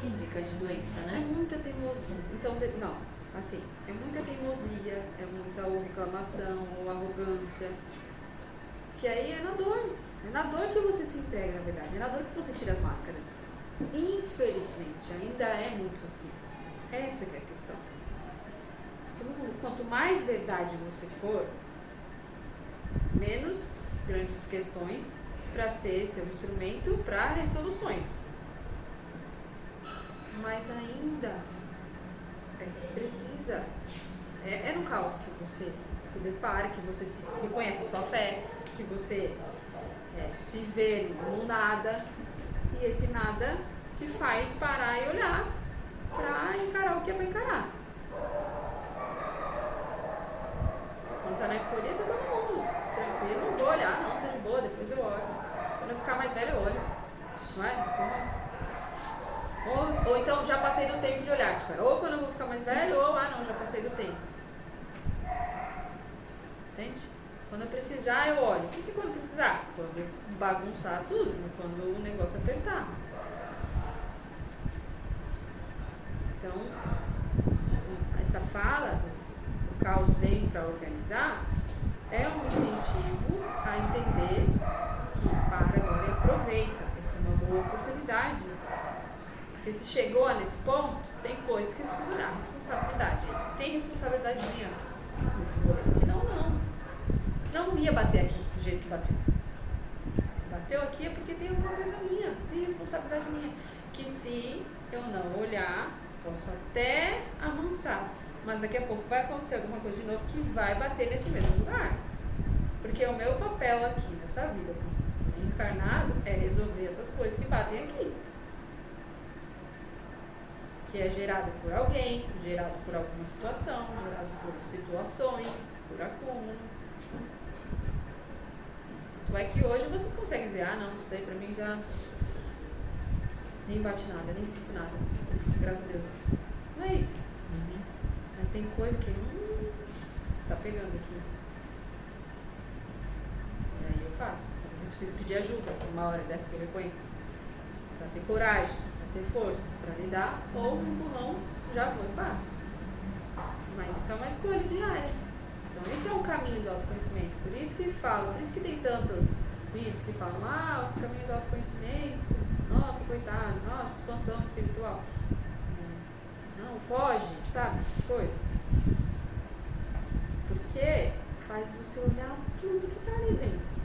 física de doença, É né? muita teimosia. Então, não, assim, é muita teimosia, é muita ou reclamação, ou arrogância. Que aí é na dor. É na dor que você se entrega, na verdade. É na dor que você tira as máscaras. Infelizmente, ainda é muito assim. Essa que é a questão. Quanto mais verdade você for, menos grandes questões para ser seu instrumento para resoluções. Mas ainda precisa. É no caos que você se depara, que você se reconhece a sua fé, que você se vê no nada, e esse nada te faz parar e olhar para encarar o que é para encarar. Quando tá na euforia, tá todo mundo tranquilo, não vou olhar, não, tá de boa, depois eu olho. Quando eu ficar mais velho, eu olho. Não é? Ou então já passei do tempo de olhar, tipo, ou quando eu vou ficar mais velho, ou não, já passei do tempo. Entende? Quando eu precisar, eu olho. O que é quando precisar? Quando bagunçar tudo, quando o negócio apertar. Então, essa fala do caos vem para organizar é um incentivo a entender que para agora e aproveita. Essa é uma boa oportunidade. Porque se chegou nesse ponto, tem coisas que eu preciso dar responsabilidade. Tem responsabilidade minha nesse rolê. Senão, não. Senão não ia bater aqui do jeito que bateu. Se bateu aqui é porque tem alguma coisa minha, tem responsabilidade minha. Que se eu não olhar, posso até amansar. Mas daqui a pouco vai acontecer alguma coisa de novo que vai bater nesse mesmo lugar. Porque o meu papel aqui nessa vida, como encarnado, é resolver essas coisas que batem aqui. Que é gerado por alguém, gerado por alguma situação, gerado por situações, por acúmulo. Tanto é que hoje vocês conseguem dizer, não, isso daí pra mim já nem bate nada, nem sinto nada. Graças a Deus. Não é isso. Mas tem coisa que tá pegando aqui. E aí eu faço. Talvez eu preciso pedir ajuda uma hora dessa que eu reconheço. Pra ter coragem, pra ter força, pra lidar, ou um empurrão, já vou e faço. Mas isso é uma escolha diária. Então esse é um caminho do autoconhecimento. Por isso que falo, por isso que tem tantos vídeos que falam, o caminho do autoconhecimento, nossa, coitado, nossa, expansão espiritual. Não, não, foge, sabe? Essas coisas. Porque faz você olhar tudo que está ali dentro.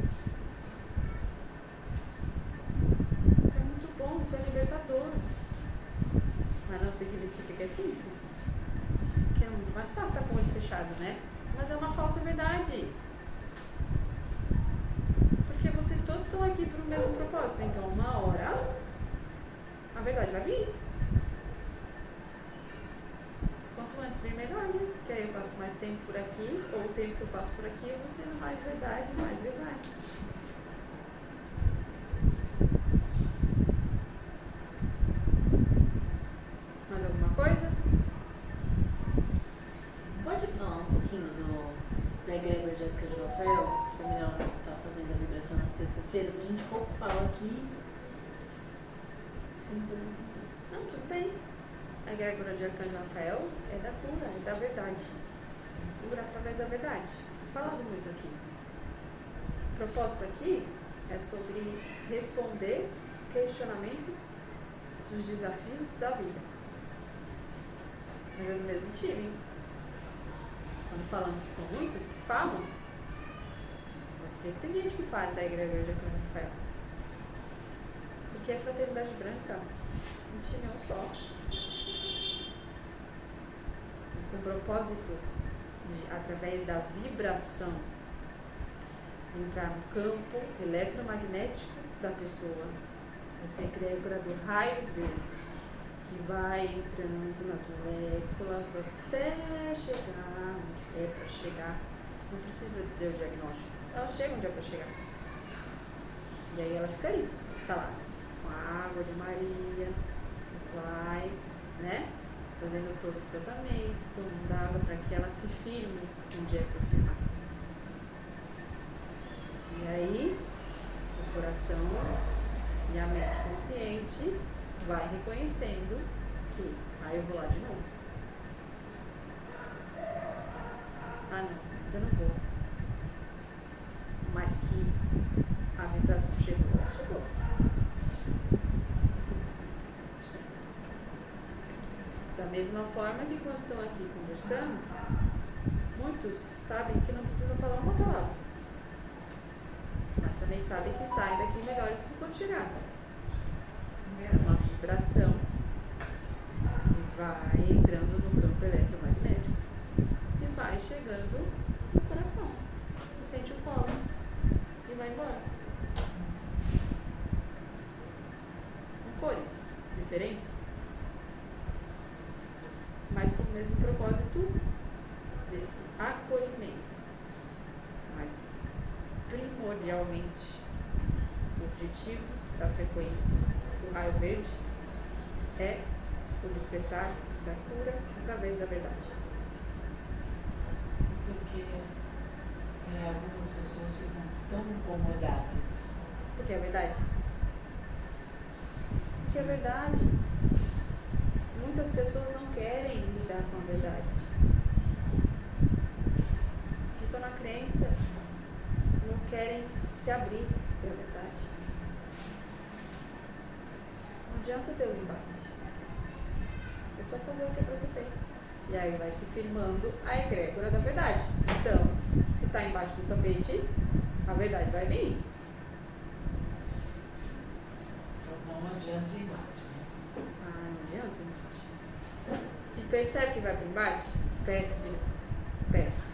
Isso é muito bom, isso é libertador. Mas não significa que é simples. Que é muito mais fácil estar com o olho fechado, né? Mas é uma falsa verdade. Porque vocês todos estão aqui para o mesmo propósito. Então, uma hora, a verdade vai vir. Quanto antes vir, melhor, né? Porque aí eu passo mais tempo por aqui, ou o tempo que eu passo por aqui, eu vou sendo mais verdade, mais verdade. Mais alguma coisa? Pode falar um pouquinho da egrégora de Arcanjo Rafael, que a Mirella está fazendo a vibração nas terças-feiras? A gente pouco fala aqui. Não, tudo bem. A egrégora de Arcanjo Rafael é da cura, é da verdade. Cura através da verdade. Falado muito aqui. O propósito aqui é sobre responder questionamentos dos desafios da vida. Mas é do mesmo time. Quando falamos que são muitos que falam, pode ser que tem gente que fale da egrégora de Arcanjo Rafael. Porque a fraternidade branca, um time é um só. Mas com o propósito de, através da vibração, entrar no campo eletromagnético da pessoa. Essa egrégora do raio verde, que vai entrando nas moléculas até chegar onde é para chegar. Não precisa dizer o diagnóstico. Ela chega onde é para chegar. E aí ela fica ali, instalada. Com a água de Maria, vai, né? Fazendo todo o tratamento, tomando água para que ela se firme onde é para firmar. E aí, o coração e a mente consciente vai reconhecendo que, eu vou lá de novo. Não, ainda não vou. Mas que a vibração chegou. Da mesma forma que quando estão aqui conversando, muitos sabem que não precisam falar uma palavra. Mas também sabem que saem daqui melhores do que quando chegaram. É uma vibração que vai entrando no campo eletromagnético e vai chegando no coração. Você sente o colo e vai embora. São cores diferentes, mas com o mesmo propósito desse acolhimento. Mas primordialmente o objetivo da frequência do raio verde é o despertar da cura através da verdade. Porque algumas pessoas ficam tão incomodadas. Porque é verdade. Porque é verdade. Muitas pessoas não querem lidar com a verdade. Ficam na crença, não querem se abrir para a verdade. Não adianta ter um embate. É só fazer o que é para ser feito. E aí vai se firmando a egrégora da verdade. Então, se está embaixo do tapete, a verdade vai vir. Então não adianta o embate, né? Não adianta o embate. Se percebe que vai para embaixo, peça direção. Peça.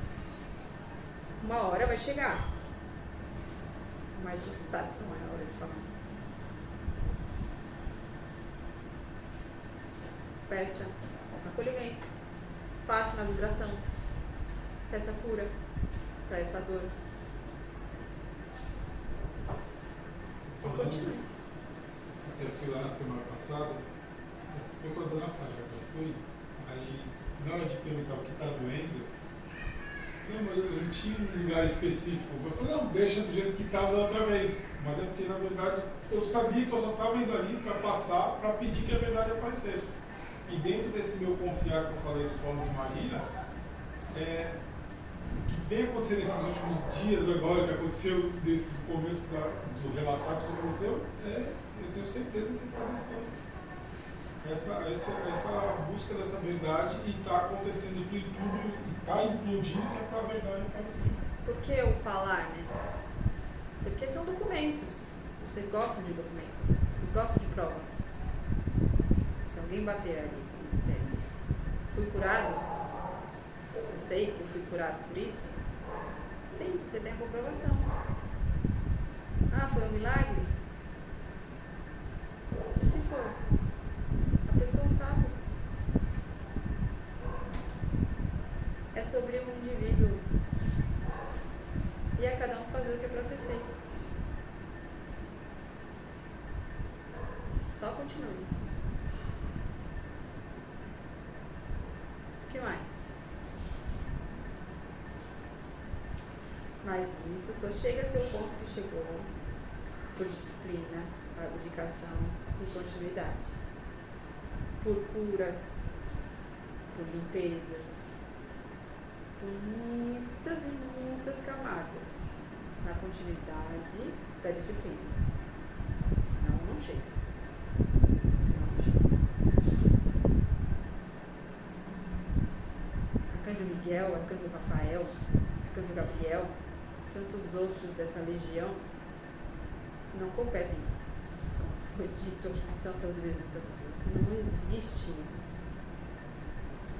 Uma hora vai chegar. Mas você sabe que não é a hora de falar. Peça acolhimento. Passe na vibração. Peça cura para essa dor. E continue. Eu fui lá na semana passada, eu com a dona Fábio, eu fui, aí na hora de perguntar o que está doendo, eu não tinha um lugar específico. Eu falei, não, deixa do jeito que estava da outra vez. Mas é porque, na verdade, eu sabia que eu só estava indo ali para passar, para pedir que a verdade aparecesse. E dentro desse meu confiar que eu falei do Paulo de Maria, o que vem acontecendo nesses últimos dias agora, que aconteceu desse começo do relatório, que aconteceu, eu tenho certeza que pode ser. essa busca dessa verdade e está acontecendo tudo e está implodindo que é para a verdade aparecer. Por que o falar, né? Porque são documentos. Vocês gostam de documentos. Vocês gostam de provas. Se alguém bater ali e disser, fui curado, eu sei que eu fui curado por isso, sim, você tem a comprovação. Ah, foi um milagre? E se for? A pessoa sabe. É sobre um indivíduo. E é cada um fazer o que é para ser feito. Só continue. O que mais? Mas isso só chega a ser o ponto que chegou por disciplina, abdicação e continuidade. Por curas, por limpezas, por muitas e muitas camadas na continuidade da disciplina. Senão não chega. Arcanjo Miguel, Arcanjo Rafael, Arcanjo Gabriel, tantos outros dessa legião não competem, como foi dito aqui tantas vezes. Não existe isso.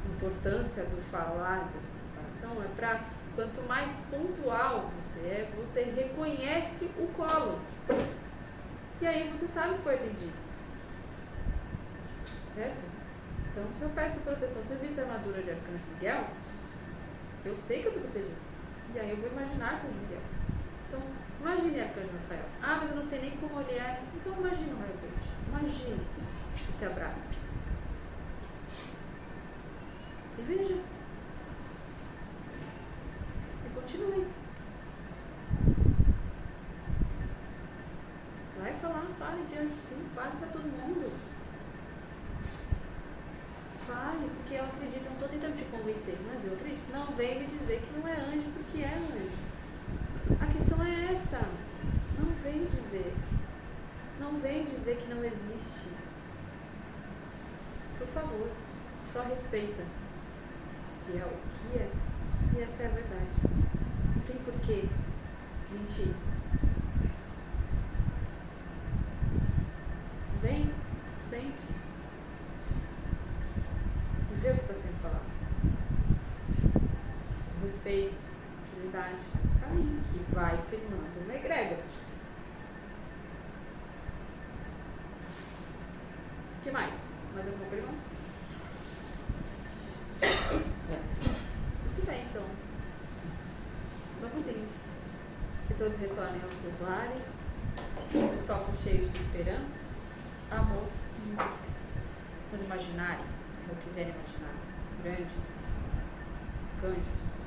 A importância do falar dessa comparação é para, quanto mais pontual você é, você reconhece o colo. E aí você sabe que foi atendido. Certo? Então, se eu peço proteção, se eu visto a armadura de Arcanjo Miguel, eu sei que eu estou protegido. E aí eu vou imaginar Arcanjo Miguel. Então, imagine Arcanjo Rafael. Ah, mas eu não sei nem como ele é. Então, imagine o raio verde. Imagine esse abraço. E veja. E continue. Vai falar, fale de anjo sim, fale para todo mundo. Fale, porque eu acredito, eu não estou tentando te convencer, mas eu acredito. Não vem me dizer que não é anjo, porque é anjo. A questão é essa. Não vem dizer. Não vem dizer que não existe. Por favor, só respeita. Que é o que é. E essa é a verdade. Não tem por que mentir. Vem, sente. E vê o que está sendo falado. Com respeito, utilidade, caminho que vai firmando uma egrégora. O que mais? Mais alguma pergunta? Muito bem, então. Vamos indo. Que todos retornem aos seus lares, os copos cheios de esperança, amor e muita fé. Quando imaginarem, ou quiserem imaginar, grandes arcanjos,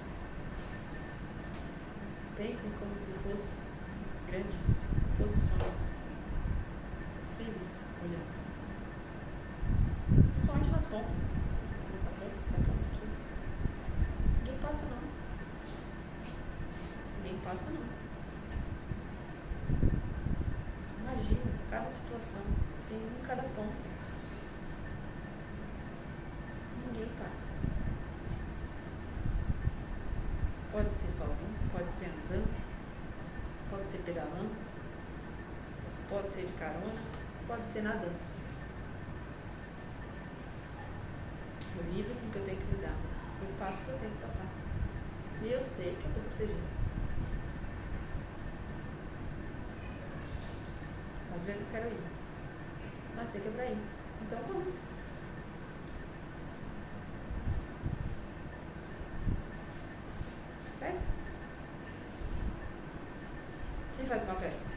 pensem como se fossem grandes posições, firmes, olhando. Principalmente nas pontas. Essa ponta aqui. Ninguém passa não. Ninguém passa não. Imagina, cada situação tem um em cada ponta. Ninguém passa. Pode ser sozinho, pode ser andando, pode ser pedalando, pode ser de carona, pode ser nadando. Eu lido com o que eu tenho que lidar. Eu passo o que eu tenho que passar. E eu sei que eu estou protegida. Às vezes eu quero ir. Mas sei que é pra ir. Então vamos. Certo? Quem faz uma prece?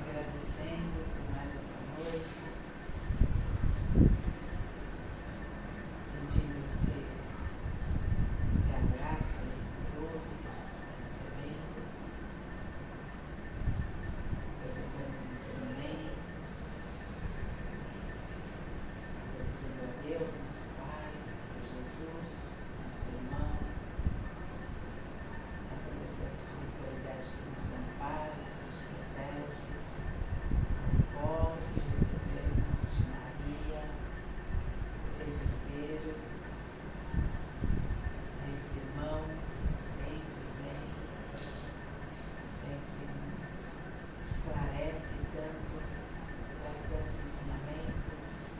Agradecendo por mais essa noite, sentindo essa espiritualidade que nos ampara, que nos protege, o colo que recebemos de Maria o tempo inteiro, a esse irmão que sempre vem, que sempre nos esclarece tanto, nos traz tantos ensinamentos.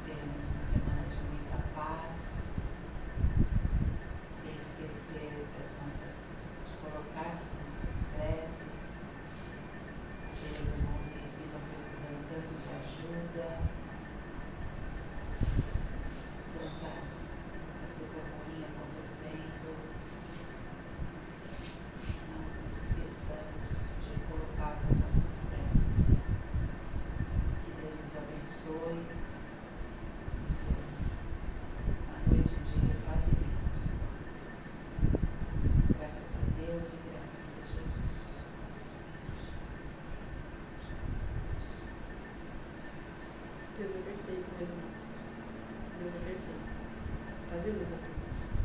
Teremos uma semana de muita paz, sem esquecer de colocar as nossas preces, aqueles irmãozinhos que estão precisando tanto de ajuda, tanta coisa ruim acontecendo. Não nos esqueçamos de colocar as nossas preces. Que Deus nos abençoe, nos dê uma noite de refazimento. Graças a Deus e graças a Jesus. Deus é perfeito, meus irmãos. Deus é perfeito. Paz e luz a todos.